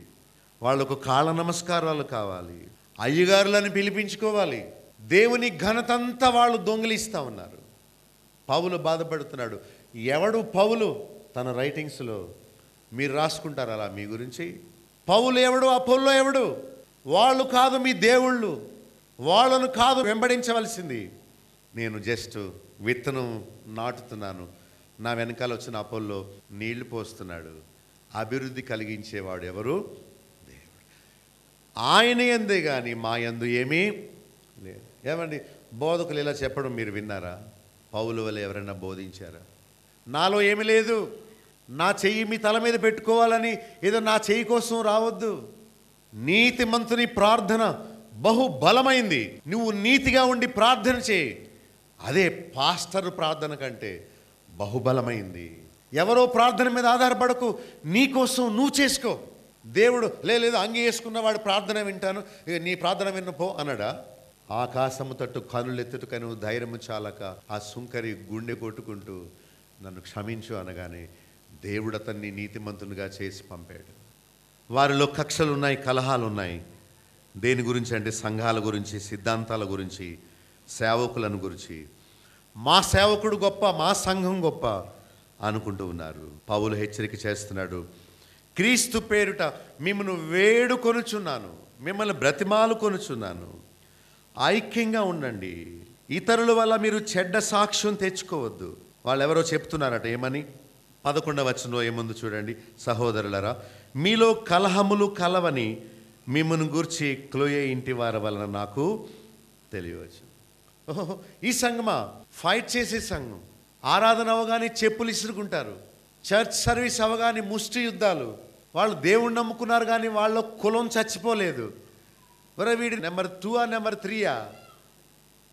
వాళ్ళకు కాళ్ళ నమస్కారాలు కావాలి, అయ్యగారులను పిలిపించుకోవాలి. దేవుని ఘనతంతా వాళ్ళు దొంగిలిస్తూ ఉన్నారు. పౌలు బాధపడుతున్నాడు. ఎవడు పౌలు? తన రైటింగ్స్లో మీరు రాసుకుంటారు అలా మీ గురించి. పౌలు ఎవడు, అపోల్లో ఎవడు? వాళ్ళు కాదు మీ దేవుళ్ళు, వాళ్ళను కాదు వెంబడించవలసింది. నేను జస్ట్ విత్తనం నాటుతున్నాను, నా వెనకాల వచ్చిన అపోల్లో నీళ్లు పోస్తున్నాడు. అభివృద్ధి కలిగించేవాడు ఎవరు? దేవుడు. ఆయన యందే కానీ మా యందు ఏమీ లేదు. ఏమండి, బోధకులు ఇలా చెప్పడం మీరు విన్నారా? పౌలు వల్ల ఎవరైనా బోధించారా? నాలో ఏమీ లేదు, నా చెయ్యి మీ తల మీద పెట్టుకోవాలని ఏదో నా చెయ్యి కోసం రావద్దు. నీతిమంతుని ప్రార్థన బహు బలమైంది. నువ్వు నీతిగా ఉండి ప్రార్థన చేయి, అదే పాస్టర్ ప్రార్థన కంటే బహుబలమైంది. ఎవరో ప్రార్థన మీద ఆధారపడకు, నీకోసం నువ్వు చేసుకో. దేవుడు లేదు అంగి వేసుకున్నవాడు ప్రార్థన వింటాను, నీ ప్రార్థన విన్నపో అన్నాడా? ఆకాశము తట్టు కనులెత్తుటకను ధైర్యము చాలక ఆ సుంకరి గుండె కొట్టుకుంటూ నన్ను క్షమించు అనగానే దేవుడు అతన్ని నీతిమంతునిగా చేసి పంపాడు. వారిలో కక్షలు ఉన్నాయి, కలహాలు ఉన్నాయి. దేని గురించి అంటే సంఘాల గురించి, సిద్ధాంతాల గురించి, సేవకులను గురించి. మా సేవకుడు గొప్ప, మా సంఘం గొప్ప అనుకుంటూ ఉన్నారు. పౌలు హెచ్చరిక చేస్తున్నాడు, క్రీస్తు పేరుట మిమ్మల్ని వేడుకొనుచున్నాను, మిమ్మల్ని బ్రతిమాలు కొనుచున్నాను, ఐక్యంగా ఉండండి. ఇతరుల వల్ల మీరు చెడ్డ సాక్ష్యం తెచ్చుకోవద్దు. వాళ్ళు ఎవరో చెప్తున్నారట, ఏమని? 11వ వచనంలో ఏముంది చూడండి. సహోదరులరా, మీలో కలహములు కలవని మిమ్మల్ని గూర్చి క్లోయే ఇంటి వారి వలన నాకు తెలియవచ్చు. ఓహో, ఈ సంఘమా? ఫైట్ చేసే సంఘం. ఆరాధన అవగానే చెప్పులు ఇసురుకుంటారు, చర్చ్ సర్వీస్ అవగానే ముష్టి యుద్ధాలు. వాళ్ళు దేవుణ్ణి నమ్ముకున్నారు కానీ వాళ్ళ కులం చచ్చిపోలేదు. మరి వీడి నెంబర్ 2 నెంబర్ 3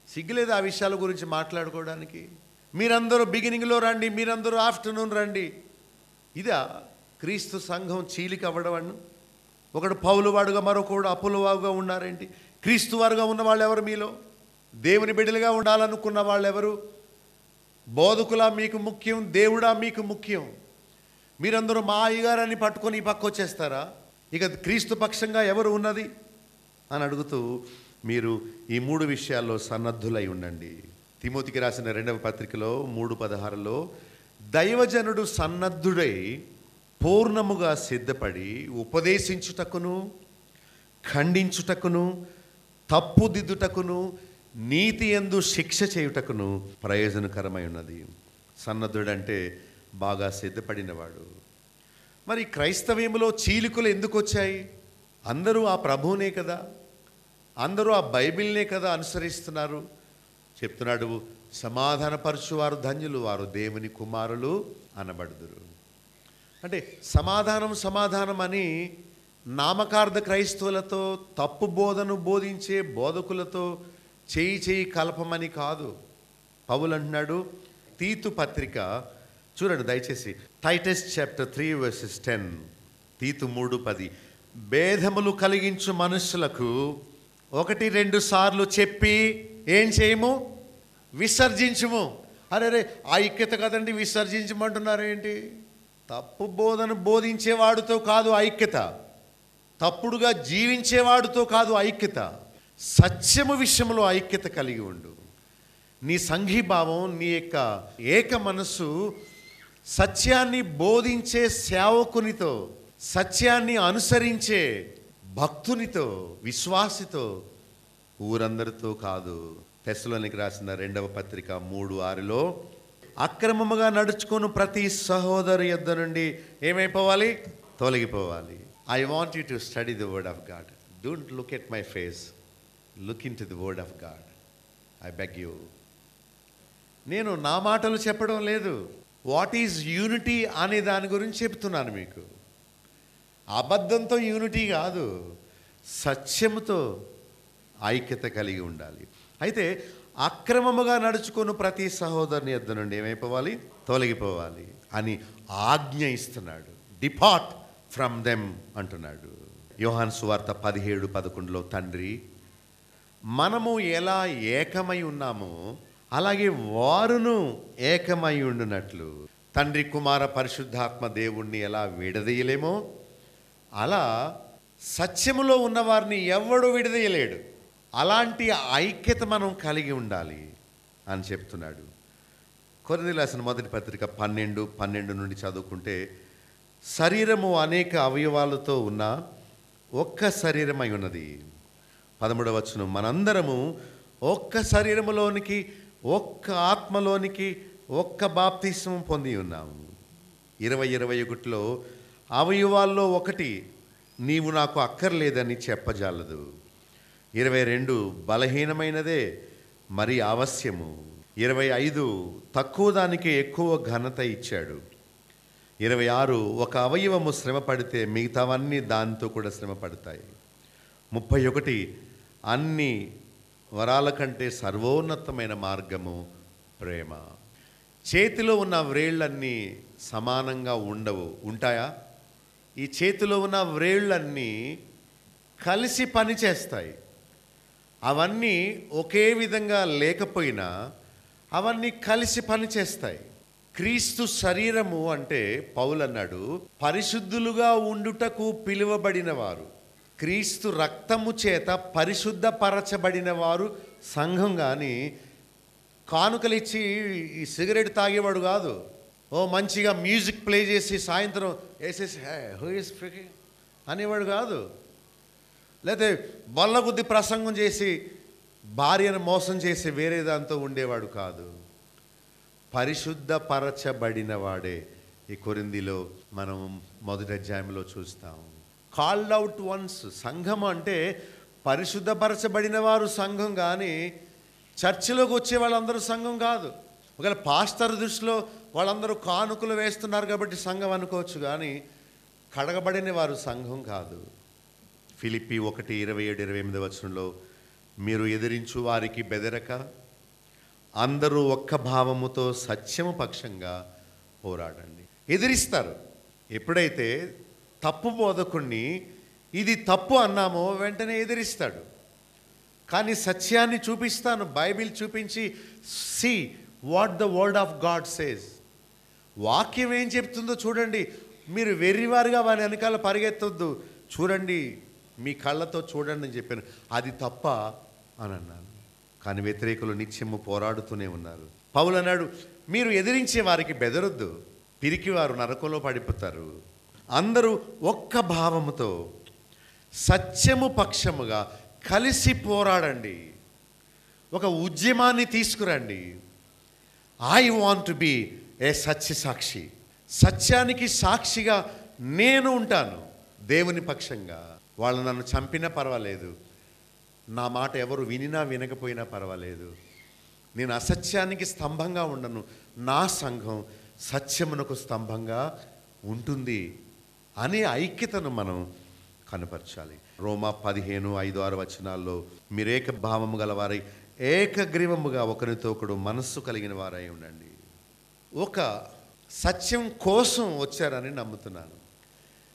సిగ్గులేదు ఆ విషయాల గురించి మాట్లాడుకోవడానికి? మీరందరూ బిగినింగ్లో రండి, మీరందరూ ఆఫ్టర్నూన్ రండి. ఇదా క్రీస్తు సంఘం చీలిక అవ్వడం? ఒకడు పౌలు వాడుగా మరొకడు అప్పుల వాడుగా ఉన్నారేంటి? క్రీస్తు వారుగా ఉన్న వాళ్ళు ఎవరు? మీలో దేవుని బిడ్డలుగా ఉండాలనుకున్న వాళ్ళు ఎవరు? బోధకులా మీకు ముఖ్యం, దేవుడా మీకు ముఖ్యం? మీరందరూ మా అయ్యగారని పట్టుకొని ఈ పక్క వచ్చేస్తారా? ఇక క్రీస్తు పక్షంగా ఎవరు ఉన్నది అని అడుగుతూ మీరు ఈ 3 విషయాల్లో సన్నద్ధులై ఉండండి. తిమోతికి రాసిన 2వ పత్రికలో 3:16లో దైవజనుడు సన్నద్ధుడై పూర్ణముగా సిద్ధపడి ఉపదేశించుటకును, ఖండించుటకును, తప్పుదిద్దుటకును, నీతి యందు శిక్ష చేయుటకును ప్రయోజనకరమై ఉన్నది. సన్నద్ధుడంటే బాగా సిద్ధపడినవాడు. మరి క్రైస్తవ్యంలో చీలికలు ఎందుకు వచ్చాయి? అందరూ ఆ ప్రభువునే కదా, అందరూ ఆ బైబిల్నే కదా అనుసరిస్తున్నారు. చెప్తున్నాడు, సమాధానపరచువారు ధన్యులు, వారు దేవుని కుమారులు అనబడుదురు. అంటే సమాధానం అని నామకార్థ క్రైస్తవులతో, తప్పు బోధను బోధించే బోధకులతో చేయి కలపమని కాదు. పౌలు అంటున్నాడు, తీతు పత్రిక చూడండి దయచేసి, టైటస్ చాప్టర్ 3:10, తీతు 3:10, భేదములు కలిగించు మనుషులకు 1-2 సార్లు చెప్పి ఏం చేయము? విసర్జించుము. అరే ఐక్యత కదండి, విసర్జించమంటున్నారు ఏంటి? తప్పు బోధన బోధించేవాడితో కాదు ఐక్యత, తప్పుడుగా జీవించేవాడితో కాదు ఐక్యత, సత్యము విషయంలో ఐక్యత కలిగి ఉండు. నీ సంఘీభావం, నీ యొక్క ఏక మనస్సు సత్యాన్ని బోధించే సేవకునితో, సత్యాన్ని అనుసరించే భక్తునితో, విశ్వాసితో, ఊరందరితో కాదు. తెస్సలోనికి రాసిన 2వ పత్రిక 3:6లో అక్రమముగా నడుచుకొని ప్రతి సహోదరు యొద్ద నుండి ఏమైపోవాలి? తొలగిపోవాలి. I want you to study the word of God. Don't look at my face, look into the word of God. I beg you. నేను నా మాటలు చెప్పడం లేదు, వాట్ ఈజ్ యూనిటీ అనే దాని గురించి చెప్తున్నాను మీకు. అబద్ధంతో యూనిటీ కాదు, సత్యముతో ఐక్యత కలిగి ఉండాలి. అయితే అక్రమముగా నడుచుకుని ప్రతి సహోదరుని యొద్ద నుండి ఏమైపోవాలి? తొలగిపోవాలి అని ఆజ్ఞ ఇస్తున్నాడు. డిపార్ట్ ఫ్రమ్ దెమ్ అంటున్నాడు. యోహాను సువార్త 17:11లో, తండ్రి మనము ఎలా ఏకమై ఉన్నామో అలాగే వారును ఏకమై ఉండునట్లు తండ్రి కుమార పరిశుద్ధాత్మ దేవుణ్ణి ఎలా విడదీయలేమో అలా సత్యములో ఉన్నవారిని ఎవడు విడదీయలేడు. అలాంటి ఐక్యత మనం కలిగి ఉండాలి అని చెప్తున్నాడు. కొరింథీయులకు రాసిన మొదటి పత్రిక 12 నుండి చదువుకుంటే, శరీరము అనేక అవయవాలతో ఉన్న ఒక్క శరీరమై ఉన్నది. 13వ వచనం, మనందరము ఒక్క శరీరములోనికి, ఒక్క ఆత్మలోనికి, ఒక్క బాప్తిస్మం పొంది ఉన్నాము. 20:21లో అవయవాల్లో ఒకటి నీవు నాకు అక్కర్లేదని చెప్పజాలదు. 22 బలహీనమైనదే మరి ఆవశ్యము. 25 తక్కువ దానికి ఎక్కువ ఘనత ఇచ్చాడు. 26 ఒక అవయవము శ్రమ పడితే మిగతావన్నీ దాంతో కూడా శ్రమ పడతాయి. 31 అన్ని వరాల కంటే సర్వోన్నతమైన మార్గము ప్రేమ. చేతిలో ఉన్న వ్రేళ్ళన్నీ సమానంగా ఉండవు, ఉంటాయా? ఈ చేతిలో ఉన్న వ్రేళ్ళన్నీ కలిసి పనిచేస్తాయి. అవన్నీ ఒకే విధంగా లేకపోయినా అవన్నీ కలిసి పనిచేస్తాయి. క్రీస్తు శరీరము అంటే పౌలు అన్నాడు, పరిశుద్ధులుగా ఉండుటకు పిలువబడిన వారు, క్రీస్తు రక్తము చేత పరిశుద్ధపరచబడిన వారు సంఘం కానీ కానుకలు ఇచ్చి ఈ సిగరెట్ తాగేవాడు కాదు. ఓ మంచిగా మ్యూజిక్ ప్లే చేసి సాయంత్రం వేసేసి హూ ఇస్ స్పీకింగ్ అనేవాడు కాదు. లేకపోతే బల్లగుద్ది ప్రసంగం చేసి భార్యను మోసం చేసి వేరే దాంతో ఉండేవాడు కాదు. పరిశుద్ధపరచబడిన వాడే ఈ కొరింథీలో మనం మొదటి అధ్యాయంలో చూస్తాం. Called out once. సంఘం అంటే పరిశుద్ధపరచబడిన వారు సంఘం, కానీ చర్చిలోకి వచ్చే వాళ్ళందరూ సంఘం కాదు. ఒకవేళ పాస్టర్ దృష్టిలో వాళ్ళందరూ కానుకలు వేస్తున్నారు కాబట్టి సంఘం అనుకోవచ్చు, కానీ కడగబడిన వారు సంఘం కాదు. ఫిలిప్పీ 1:27-28 మీరు ఎదిరించు వారికి బెదరక అందరూ ఒక్క భావముతో సత్యము పక్షంగా పోరాడండి. ఎదిరిస్తారు. ఎప్పుడైతే తప్పు బోధకుణ్ణి ఇది తప్పు అన్నామో వెంటనే ఎదిరిస్తాడు. కానీ సత్యాన్ని చూపిస్తాను, బైబిల్ చూపించి see what the word of God says. వాక్యం ఏం చెప్తుందో చూడండి. మీరు వెర్రివారుగా వారి వెనకాల పరిగెత్తొద్దు, చూడండి, మీ కళ్ళతో చూడండి అని చెప్పాను. అది తప్ప అని అన్నాను. కానీ వ్యతిరేకులు నిత్యము పోరాడుతూనే ఉన్నారు. పౌలు అన్నాడు, మీరు ఎదిరించే వారికి బెదరొద్దు, పిరికి వారు నరకంలో పడిపోతారు. అందరూ ఒక్క భావముతో సత్యము పక్షముగా కలిసి పోరాడండి. ఒక ఉద్యమాన్ని తీసుకురండి. ఐ వాంట్ టు బీ ఏ సత్య సాక్షి. సత్యానికి సాక్షిగా నేను ఉంటాను దేవుని పక్షంగా. వాళ్ళు నన్ను చంపినా పర్వాలేదు, నా మాట ఎవరు వినినా వినకపోయినా పర్వాలేదు, నేను అసత్యానికి స్తంభంగా ఉండను. నా సంఘం సత్యమునకు స్తంభంగా ఉంటుంది అనే ఐక్యతను మనం కనపరచాలి. రోమా 15:5-6 మీరు ఏకభావము గలవారై ఏకగ్రీవముగా ఒకరితో ఒకడు మనస్సు కలిగిన వారై ఉండండి. ఒక సత్యం కోసం వచ్చారని నమ్ముతున్నాను,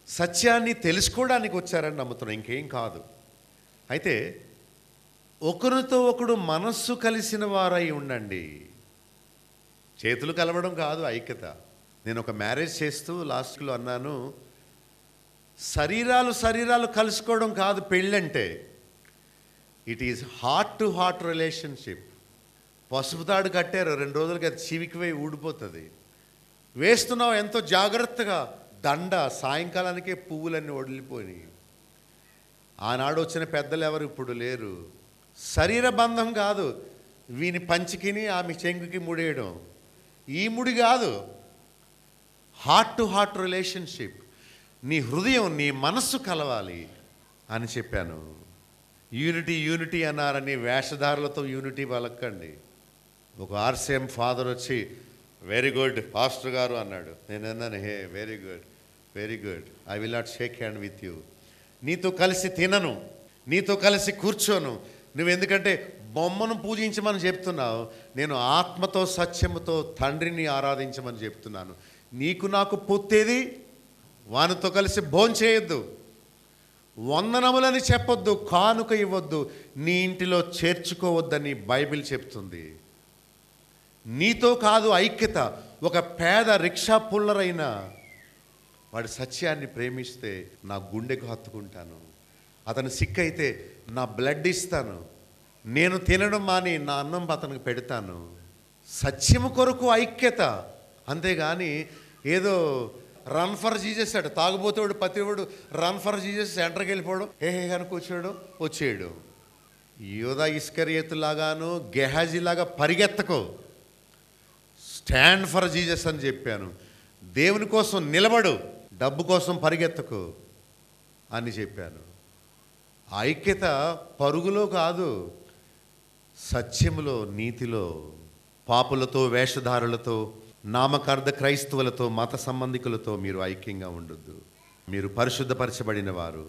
సత్యాన్ని తెలుసుకోవడానికి వచ్చారని నమ్ముతున్నాను, ఇంకేం కాదు. అయితే ఒకరితో ఒకడు మనస్సు కలిసిన వారై ఉండండి. చేతులు కలవడం కాదు ఐక్యత. నేను ఒక మ్యారేజ్ చేస్తూ లాస్ట్లో అన్నాను, శరీరాలు కలుసుకోవడం కాదు పెళ్ళంటే. It is heart to heart relationship. పసుపు తాడు కట్టారు, 2 రోజులకి అది చివికి పోయి ఊడిపోతుంది. వేస్తున్నావు ఎంతో జాగ్రత్తగా, దండ సాయంకాలానికే పువ్వులన్నీ వదిలిపోయినాయి. ఆనాడు వచ్చిన పెద్దలు ఎవరు ఇప్పుడు లేరు. శరీర బంధం కాదు, వీని పంచికిని ఆమె చెంగుకి ముడేయడం, ఈ ముడి కాదు. Heart to heart relationship. నీ హృదయం నీ మనస్సు కలవాలి అని చెప్పాను. యూనిటీ అన్నారని వేషధారులతో యూనిటీ పలకండి. ఒక ఆర్సీఎం ఫాదర్ వచ్చి వెరీ గుడ్ పాస్టర్ గారు అన్నాడు. నేను అన్నాను, hey very good, I will not shake hand with you. నీతో కలిసి తినను, నీతో కలిసి కూర్చోను. నువ్వు ఎందుకంటే బొమ్మను పూజించమని చెప్తున్నావు, నేను ఆత్మతో సత్యముతో తండ్రిని ఆరాధించమని చెప్తున్నాను. నీకు నాకు పొత్తేది, వానితో కలిసి భోంచేయొద్దు, వందనములని చెప్పొద్దు, కానుక ఇవ్వద్దు, నీ ఇంటిలో చేర్చుకోవద్దని బైబిల్ చెప్తుంది. నీతో కాదు ఐక్యత. ఒక పేద రిక్షా పుల్లరైనా వాడి సత్యాన్ని ప్రేమిస్తే నా గుండెకు హత్తుకుంటాను. అతను సిక్ అయితే నా బ్లడ్ ఇస్తాను. నేను తినడం మాని నా అన్నం అతనికి పెడతాను. సత్యము కొరకు ఐక్యత. అంతేగాని ఏదో రన్ ఫర్ జీసస్ అట, తాగుబోతాడు పతివాడు రన్ ఫర్ జీసస్ సెంటర్కి వెళ్ళిపోవడం, అని కూర్చోడు వచ్చేయడం. యోధా ఇస్కరియోతులాగాను గెహాజీలాగా పరిగెత్తకో, స్టాండ్ ఫర్ జీసస్ అని చెప్పాను. దేవుని కోసం నిలబడు, డబ్బు కోసం పరిగెత్తకు అని చెప్పాను. ఐక్యత పరుగులో కాదు, సత్యములో, నీతిలో. పాపులతో, వేషధారులతో, నామకార్థ క్రైస్తవులతో, మత సంబంధికులతో మీరు ఐక్యంగా ఉండొద్దు. మీరు పరిశుద్ధపరచబడిన వారు.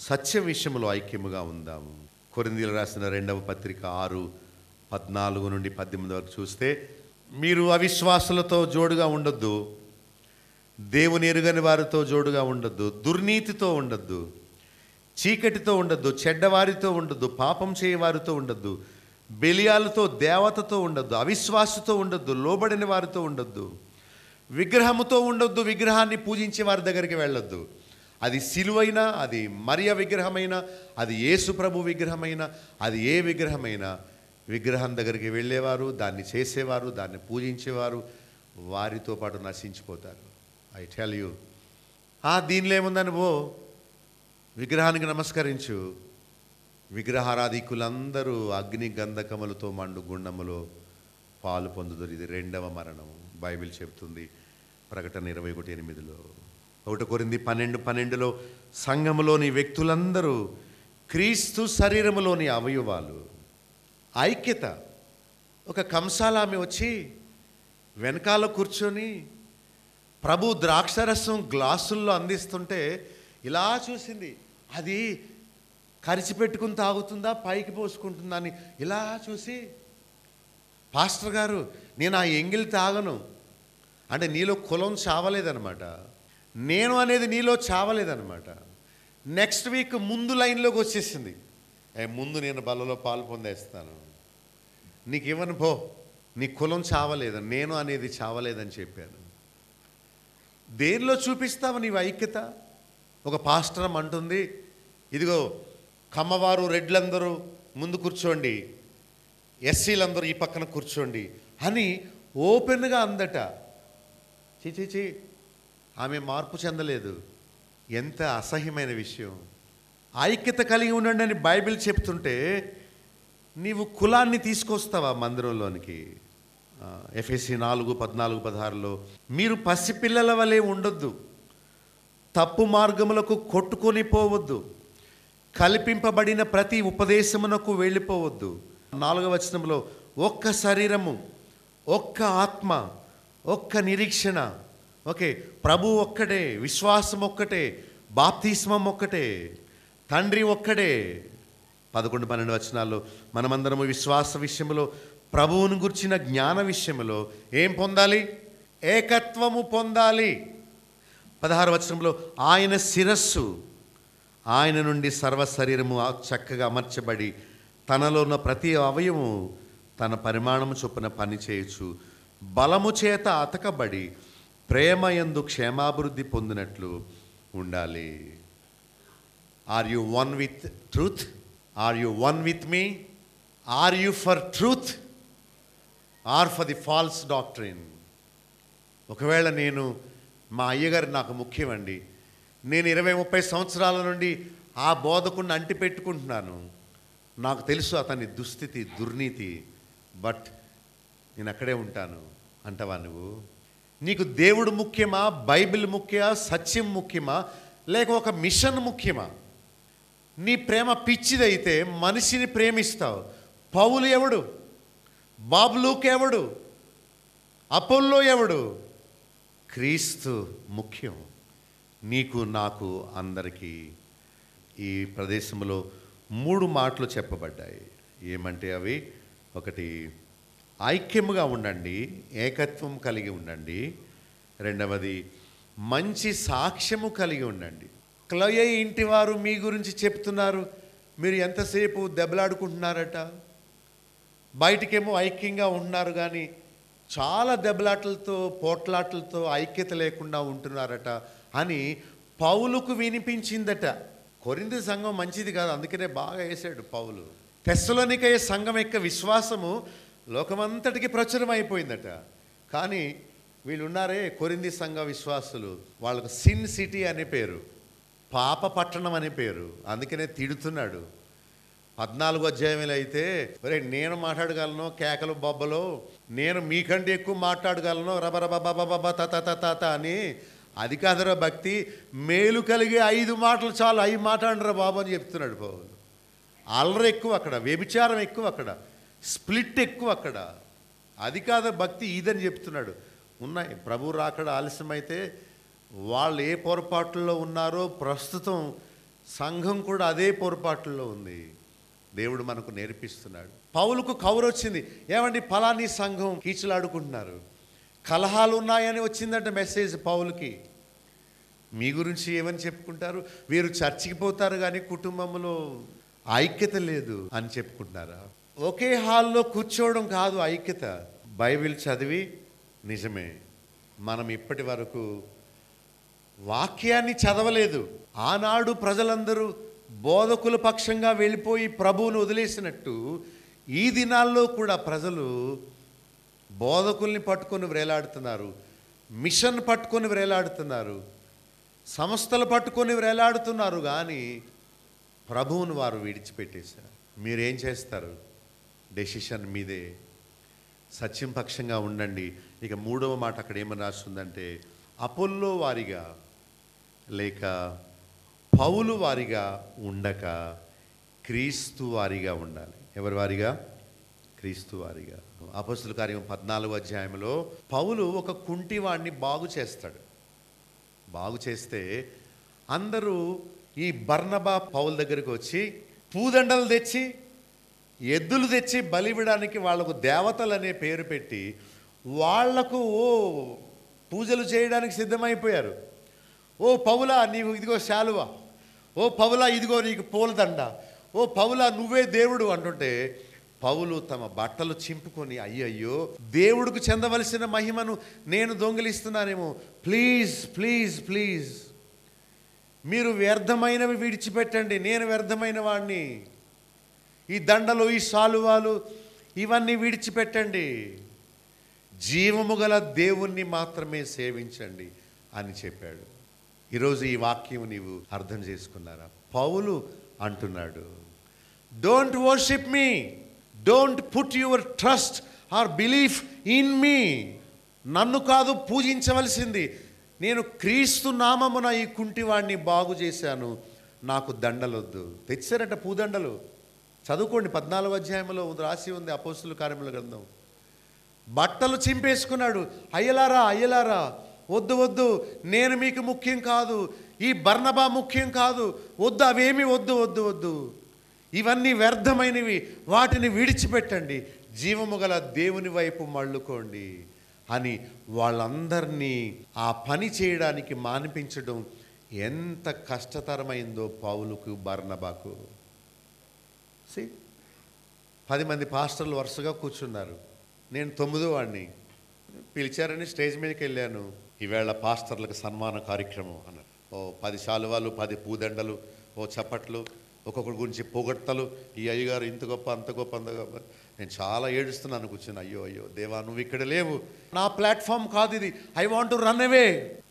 సత్య విషయంలో ఐక్యముగా ఉందాము. కొరింథీయులకు రాసిన 2వ పత్రిక 6:14-18 చూస్తే, మీరు అవిశ్వాసులతో జోడుగా ఉండొద్దు, దేవుని ఎరుగని వారితో జోడుగా ఉండొద్దు, దుర్నీతితో ఉండొద్దు, చీకటితో ఉండొద్దు, చెడ్డవారితో ఉండొద్దు, పాపం చేయవారితో ఉండొద్దు, బెలియాలతో దేవతతో ఉండొద్దు, అవిశ్వాసతో ఉండొద్దు, లోబడిన వారితో ఉండొద్దు, విగ్రహముతో ఉండొద్దు, విగ్రహాన్ని పూజించే వారి దగ్గరికి వెళ్ళొద్దు. అది సిలువైనా, అది మరియ విగ్రహమైనా, అది యేసు ప్రభు విగ్రహమైనా, అది ఏ విగ్రహమైనా విగ్రహం దగ్గరికి వెళ్ళేవారు, దాన్ని చేసేవారు, దాన్ని పూజించేవారు వారితో పాటు నశించిపోతారు. ఐ టెల్ యూ, దీనిలో ఏముందని విగ్రహానికి నమస్కరించు. విగ్రహారాధికులందరూ అగ్ని గంధకములతో మండు గుండములో పాలు పొందుతారు. ఇది రెండవ మరణం బైబిల్ చెప్తుంది ప్రకటన 21:8. 1 కొరింథీ 12:12 సంఘములోని వ్యక్తులందరూ క్రీస్తు శరీరములోని అవయవాలు. ఐక్యత. ఒక కంసాల ఆమె వచ్చి వెనకాల కూర్చొని ప్రభు ద్రాక్షరసం గ్లాసుల్లో అందిస్తుంటే ఇలా చూసింది. అది కరిచిపెట్టుకుని తాగుతుందా, పైకి పోసుకుంటుందా అని ఇలా చూసి, పాస్టర్ గారు నేను ఆ ఎంగిల్ తాగను అంటే నీలో కులం చావలేదనమాట, నేను అనేది నీలో చావలేదనమాట. నెక్స్ట్ వీక్ ముందు లైన్లోకి వచ్చేసింది. ముందు నేను బలలో పాలు పొందేస్తాను, నీకు ఇవ్వను పో, నీ కులం చావలేదు, నేను అనేది చావలేదని చెప్పాను. దేనిలో చూపిస్తావు నీవు ఐక్యత? ఒక పాస్టర్ అంటుంది, ఇదిగో కమ్మవారు రెడ్లందరూ ముందు కూర్చోండి, ఎస్సీలందరూ ఈ పక్కన కూర్చోండి అని ఓపెన్గా అందట. చీ, ఆమె మార్పు చెందలేదు. ఎంత అసహ్యమైన విషయం. ఐక్యత కలిగి ఉండండి అని బైబిల్ చెప్తుంటే నీవు కులాన్ని తీసుకొస్తావా మందిరంలోనికి? ఎఫెసీ 4:14-16 మీరు పసిపిల్లల వలె ఉండొద్దు, తప్పు మార్గములకు కొట్టుకొని పోవద్దు, కల్పింపబడిన ప్రతి ఉపదేశమునకు వెళ్ళిపోవద్దు. 4వ వచనంలో ఒక్క శరీరము, ఒక్క ఆత్మ, ఒక్క నిరీక్షణ. ఓకే, ప్రభు ఒక్కటే, విశ్వాసం ఒక్కటే, బాప్తిస్మం ఒక్కటే, తండ్రి ఒక్కడే. 11-12 వచనాల్లో మనమందరము విశ్వాస విషయంలో, ప్రభువును గుర్చిన జ్ఞాన విషయంలో ఏం పొందాలి? ఏకత్వము పొందాలి. 16వ వచనంలో ఆయన శిరస్సు, ఆయన నుండి సర్వ శరీరము చక్కగా అమర్చబడి తనలో ఉన్న ప్రతి అవయవము తన పరిమాణము చొప్పున పని చేయొచ్చు, బలము చేత అతకబడి ప్రేమయందు క్షేమాభివృద్ధి పొందినట్లు ఉండాలి. Are you one with truth? Are you one with me? Are you for truth or for the false doctrine? ఒకవేళ నేను, మా అయ్యగారు నాకు ముఖ్యమండి, నేను 20-30 సంవత్సరాల నుండి ఆ బోధకుడిని అంటి పెట్టుకుంటున్నాను, నాకు తెలుసు అతని దుస్థితి, దుర్నీతి, బట్ నేను అక్కడే ఉంటాను అంటావా నువ్వు? నీకు దేవుడు ముఖ్యమా, బైబిల్ ముఖ్యమా, సత్యం ముఖ్యమా, లేక ఒక మిషన్ ముఖ్యమా? నీ ప్రేమ పిచ్చిదైతే మనిషిని ప్రేమిస్తావు. పౌలు ఎవడు? బాబులూక్ ఎవడు? అపోల్లో ఎవడు? క్రీస్తు ముఖ్యం నీకు, నాకు, అందరికీ. ఈ ప్రదేశంలో 3 మాటలు చెప్పబడ్డాయి. ఏమంటే అవి: 1, ఐక్యముగా ఉండండి, ఏకత్వం కలిగి ఉండండి. 2వది, మంచి సాక్ష్యము కలిగి ఉండండి. క్లొయే ఇంటి వారు మీ గురించి చెప్తున్నారు, మీరు ఎంతసేపు దెబ్బలాడుకుంటున్నారట, బయటికేమో ఐక్యంగా ఉంటున్నారు కానీ చాలా దెబ్బలాటలతో, పోట్లాటలతో ఐక్యత లేకుండా ఉంటున్నారట అని పౌలుకు వినిపించిందట. కొరింథీ సంఘం మంచిది కాదు, అందుకనే బాగా వేసాడు పౌలు. తెస్సలోనికయ సంఘం యొక్క విశ్వాసము లోకమంతటికి ప్రచురం అయిపోయిందట. కానీ వీళ్ళు ఉన్నారే కొరింథీ సంఘ విశ్వాసులు, వాళ్ళకు సిన్ సిటీ అనే పేరు, పాప పట్టణం అనే పేరు. అందుకనే తిడుతున్నాడు. 14వ అధ్యాయంలో అయితే, ఒరే నేను మాట్లాడగలను కేకలు బొబ్బలో, నేను మీకంటే ఎక్కువ మాట్లాడగలను రబరబబబబ తాత అని. అది కాదురా భక్తి, మేలు కలిగే 5 మాటలు చాలు, 5 మాట్లాడరా బాబు అని చెప్తున్నాడు పౌలు. అల్లరి ఎక్కువ అక్కడ, వ్యభిచారం ఎక్కువ అక్కడ, స్ప్లిట్ ఎక్కువ అక్కడ. అది కాదు భక్తి, ఇదని చెప్తున్నాడు. ఉన్నాయి. ప్రభు రాకడ ఆలస్యమైతే వాళ్ళు ఏ పొరపాట్లలో ఉన్నారో ప్రస్తుతం సంఘం కూడా అదే పొరపాట్లలో ఉంది. దేవుడు మనకు నేర్పిస్తున్నాడు. పౌలుకు కౌరు వచ్చింది, ఏమండి ఫలాని సంఘం కీచులాడుకుంటున్నారు, కలహాలు ఉన్నాయని వచ్చిందంట మెసేజ్ పౌలుకి. మీ గురించి ఏమని చెప్పుకుంటారు? వీరు చర్చికి పోతారు కానీ కుటుంబంలో ఐక్యత లేదు అని చెప్పుకుంటున్నారా? ఒకే హాల్లో కూర్చోవడం కాదు ఐక్యత. బైబిల్ చదివి, నిజమే మనం ఇప్పటి వరకు వాక్యాన్ని చదవలేదు. ఆనాడు ప్రజలందరూ బోధకుల పక్షంగా వెళ్ళిపోయి ప్రభువును వదిలేసినట్టు ఈ దినాల్లో కూడా ప్రజలు బోధకుల్ని పట్టుకొని వేలాడుతున్నారు, మిషన్ పట్టుకొని వేలాడుతున్నారు, సంస్థలు పట్టుకొని వేలాడుతున్నారు, కానీ ప్రభువును వారు విడిచిపెట్టేశారు. మీరేం చేస్తారు? డెసిషన్ మీదే. సత్యం పక్షంగా ఉండండి. ఇక మూడవ మాట అక్కడ ఏమని రాస్తుందంటే, అపోల్లో వారిగా లేక పౌలు వారిగా ఉండక క్రీస్తు వారిగా ఉండాలి. ఎవరి వారిగా? క్రీస్తు వారిగా. అపోస్తలుల కార్యం 14వ అధ్యాయంలో పౌలు ఒక కుంటివాడిని బాగు చేస్తాడు. బాగు చేస్తే అందరూ ఈ బర్నబా పౌలు దగ్గరికి వచ్చి పూదండలు తెచ్చి, ఎద్దులు తెచ్చి బలివ్వడానికి వాళ్లకు దేవతలు అనే పేరు పెట్టి వాళ్లకు పూజలు చేయడానికి సిద్ధమైపోయారు. ఓ పౌలా నీకు ఇదిగో శాలువా, ఓ పౌలా ఇదిగో నీకు పూలదండ, ఓ పౌలా నువ్వే దేవుడు అంటుంటే పౌలు తమ బట్టలు చింపుకొని, అయ్యయ్యో దేవుడికి చెందవలసిన మహిమను నేను దొంగిలిస్తున్నానేమో, ప్లీజ్ ప్లీజ్ ప్లీజ్ మీరు వ్యర్థమైనవి విడిచిపెట్టండి, నేను వ్యర్థమైన వాడిని, ఈ దండలు ఈ శాలువాలు ఇవన్నీ విడిచిపెట్టండి, జీవము గల దేవుణ్ణి మాత్రమే సేవించండి అని చెప్పాడు. ఈరోజు ఈ వాక్యం నీవు అర్థం చేసుకున్నారా? పౌలు అంటున్నాడు, don't worship me, don't put your trust or belief in me. నన్ను కాదు పూజించవలసింది, నేను క్రీస్తు నామమున ఈ కుంటివాడిని బాగు చేశాను, నాకు దండలొద్దు. తెచ్చారట పూదండలు. చదువుకోండి, 14వ అధ్యాయంలో రాసి ఉంది అపోస్తలుల కార్యముల గ్రంథం. బట్టలు చింపేసుకున్నాడు. అయ్యలారా అయ్యలారా, వద్దు వద్దు, నేను మీకు ముఖ్యం కాదు, ఈ బర్నబా ముఖ్యం కాదు, వద్దు, అవేమీ వద్దు వద్దు వద్దు, ఇవన్నీ వ్యర్థమైనవి, వాటిని విడిచిపెట్టండి, జీవము గల దేవుని వైపు మళ్ళుకోండి అని వాళ్ళందరినీ ఆ పని చేయడానికి మానిపించడం ఎంత కష్టతరమైందో పౌలుకు బర్నబాకు. 10 మంది పాస్టర్లు వరుసగా కూర్చున్నారు. నేను 9వ వాడిని. పిలిచారని స్టేజ్ మీదకి వెళ్ళాను. ఈవేళ పాస్టర్లకు సన్మాన కార్యక్రమం అన్నారు. 10 శాలువాలు, 10 పూదండలు, చప్పట్లు, ఒక్కొక్కరి గురించి పొగడ్తలు, ఈ అయ్యగారు ఇంత గొప్ప అంత గొప్ప అంత గొప్ప. నేను చాలా ఏడుస్తున్నాను కూర్చుని, అయ్యో అయ్యో దేవా నువ్వు ఇక్కడ లేవు, నా ప్లాట్ఫామ్ కాదు ఇది, I want to run away,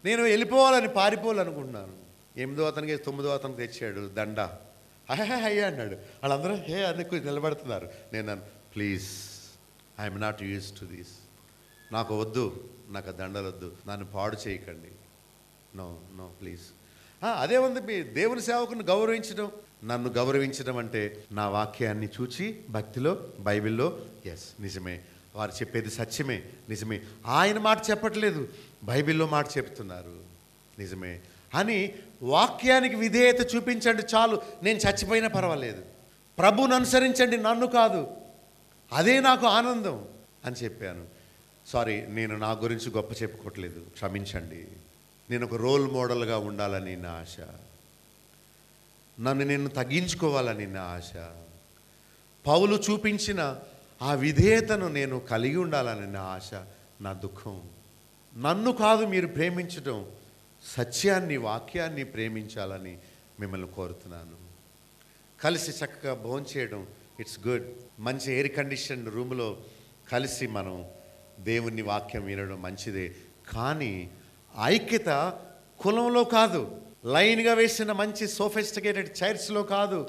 నేను వెళ్ళిపోవాలని పారిపోవాలనుకుంటున్నాను. 8వ అతనికి 9వ అతనికి తెచ్చాడు దండ. అయ్యా అన్నాడు. వాళ్ళందరూ హే అందుకు నిలబడుతున్నారు. నేను please I'm not use to this, నాకు వద్దు, నాకు ఆ దండలు వద్దు, నన్ను పాడు చేయకండి, నో నో ప్లీజ్. అదే ఉంది మీ దేవుని సేవకుని గౌరవించడం. నన్ను గౌరవించడం అంటే నా వాక్యాన్ని చూచి భక్తిలో బైబిల్లో ఎస్ నిజమే, వారు చెప్పేది సత్యమే, నిజమే, ఆయన మాట చెప్పట్లేదు, బైబిల్లో మాట చెప్తున్నారు, నిజమే అని వాక్యానికి విధేయత చూపించండి చాలు, నేను చచ్చిపోయినా పర్వాలేదు, ప్రభువును అనుసరించండి, నన్ను కాదు, అదే నాకు ఆనందం అని చెప్పాను. సారీ, నేను నా గురించి గొప్ప చెప్పుకోవట్లేదు, క్షమించండి. నేను ఒక రోల్ మోడల్గా ఉండాలని నా ఆశ, నన్ను నేను తగ్గించుకోవాలని నా ఆశ, పౌలు చూపించిన ఆ విధేయతను నేను కలిగి ఉండాలని నా ఆశ, నా దుఃఖం. నన్ను కాదు మీరు ప్రేమించడం, సత్యాన్ని వాక్యాన్ని ప్రేమించాలని మిమ్మల్ని కోరుతున్నాను. కలిసి చక్కగా భోంచేయడం ఇట్స్ గుడ్, మంచి ఎయిర్ కండిషన్ రూమ్లో కలిసి మనం దేవుని వాక్యం వినడం మంచిదే. కానీ ఐక్యత కులంలో కాదు, లైన్గా వేసిన మంచి సోఫిస్టికేటెడ్ చైర్స్లో కాదు,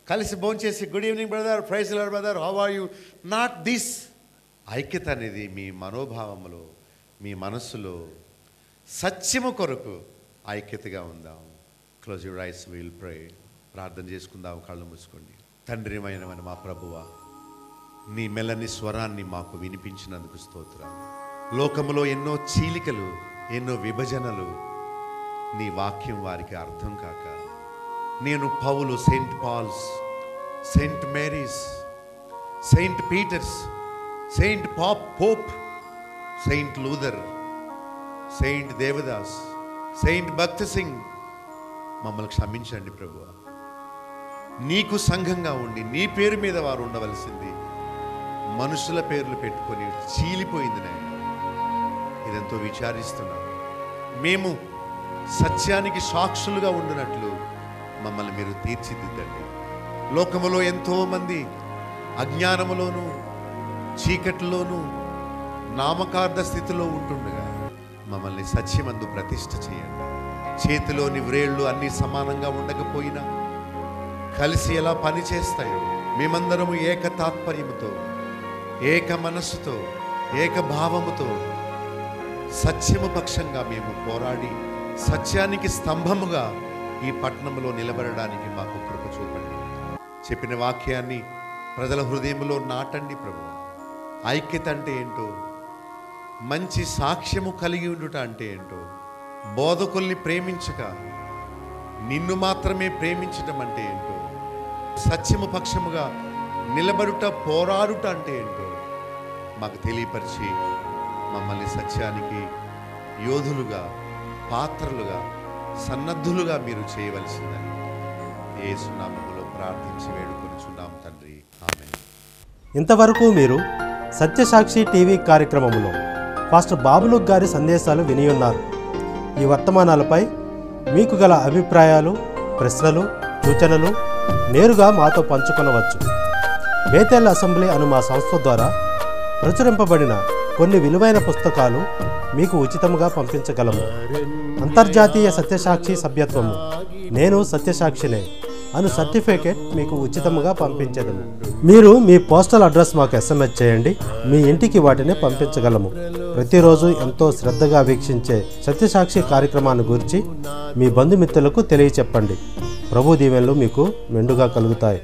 కలిసి భోంచేసి good evening brother, praise lord brother, how are you, not this. ఐక్యత అనేది మీ మనోభావంలో, మీ మనస్సులో సత్యము కొరకు ఐక్యతగా ఉందాం. Close your eyes, will pray. ప్రార్థన చేసుకుందాం, కళ్ళు మూసుకోండి. తండ్రిమైన మా ప్రభువా, నీ మెల్లని స్వరాన్ని మాకు వినిపించినందుకు స్తోత్రాలు. లోకములో ఎన్నో చీలికలు, ఎన్నో విభజనలు, నీ వాక్యం వారికి అర్థం కాక నేను పౌలు, Saint Paul's, Saint Mary's, Saint Peter's, Saint Pope, Saint Luther, Saint Devdas, Saint Bhakt Singh, మమ్మల్ని క్షమించండి ప్రభువా. నీకు సంఘంగా ఉండి నీ పేరు మీద వారు ఉండవలసింది మనుషుల పేర్లు పెట్టుకొని చీలిపోయింది నాయన. ఇదంతో విచారిస్తున్నాం. మేము సత్యానికి సాక్షులుగా ఉండినట్లు మమ్మల్ని మీరు తీర్చిదిద్దండి. లోకములో ఎంతోమంది అజ్ఞానములోను చీకటిలోను నామకార్థ స్థితిలో ఉంటుండగా మమ్మల్ని సత్యమందు ప్రతిష్ఠ చేయండి. చేతిలోని వ్రేళ్ళు అన్నీ సమానంగా ఉండకపోయినా కలిసి ఎలా పనిచేస్తాయో మేమందరము ఏక తాత్పర్యముతో, ఏక మనస్సుతో, ఏక భావముతో సత్యము పక్షంగా మేము పోరాడి సత్యానికి స్తంభముగా ఈ పట్టణంలో నిలబడడానికి మాకు కృప చూపండి. చెప్పిన వాక్యాన్ని ప్రజల హృదయంలో నాటండి ప్రభు. ఐక్యత అంటే ఏంటో, మంచి సాక్ష్యము కలిగి ఉండుట అంటే ఏంటో, బోధకుల్ని ప్రేమించక నిన్ను మాత్రమే ప్రేమించటం అంటే ఏంటో, సత్యము పక్షముగా నిలబడుట పోరాడుట అంటే ఏంటో మాకు తెలియపరిచి మమ్మల్ని సత్యానికి యోధులుగా, పాత్రలుగా, సన్నద్ధులుగా మీరు చేయవలసిందని యేసు నామములో ప్రార్థించి వేడుకొనుచున్నాం తండ్రి. ఆమేన్. ఇంతవరకు మీరు సత్యసాక్షి టీవీ కార్యక్రమంలో పాస్టర్ బాబులుక్ గారి సందేశాలు విని ఉన్నారు. ఈ వర్తమానాలపై మీకు గల అభిప్రాయాలు, ప్రశ్నలు, సూచనలు నేరుగా మాతో పంచుకొనవచ్చు. బేతేల్ అసెంబ్లీ అను మా సంస్థ ద్వారా ప్రచురింపబడిన కొన్ని విలువైన పుస్తకాలు మీకు ఉచితంగా పంపించగలము. అంతర్జాతీయ సత్యసాక్షి సభ్యత్వము, నేను సత్యసాక్షినే అను సర్టిఫికేట్ మీకు ఉచితంగా పంపించదము. మీరు మీ పోస్టల్ అడ్రస్ మాకు SMS చేయండి, మీ ఇంటికి వాటిని పంపించగలము. ప్రతిరోజు ఎంతో శ్రద్ధగా వీక్షించే సత్యసాక్షి కార్యక్రమాన్ని గురించి మీ బంధుమిత్రులకు తెలియచెప్పండి. ప్రభు దీవెనలు మీకు మెండుగా కలుగుతాయి.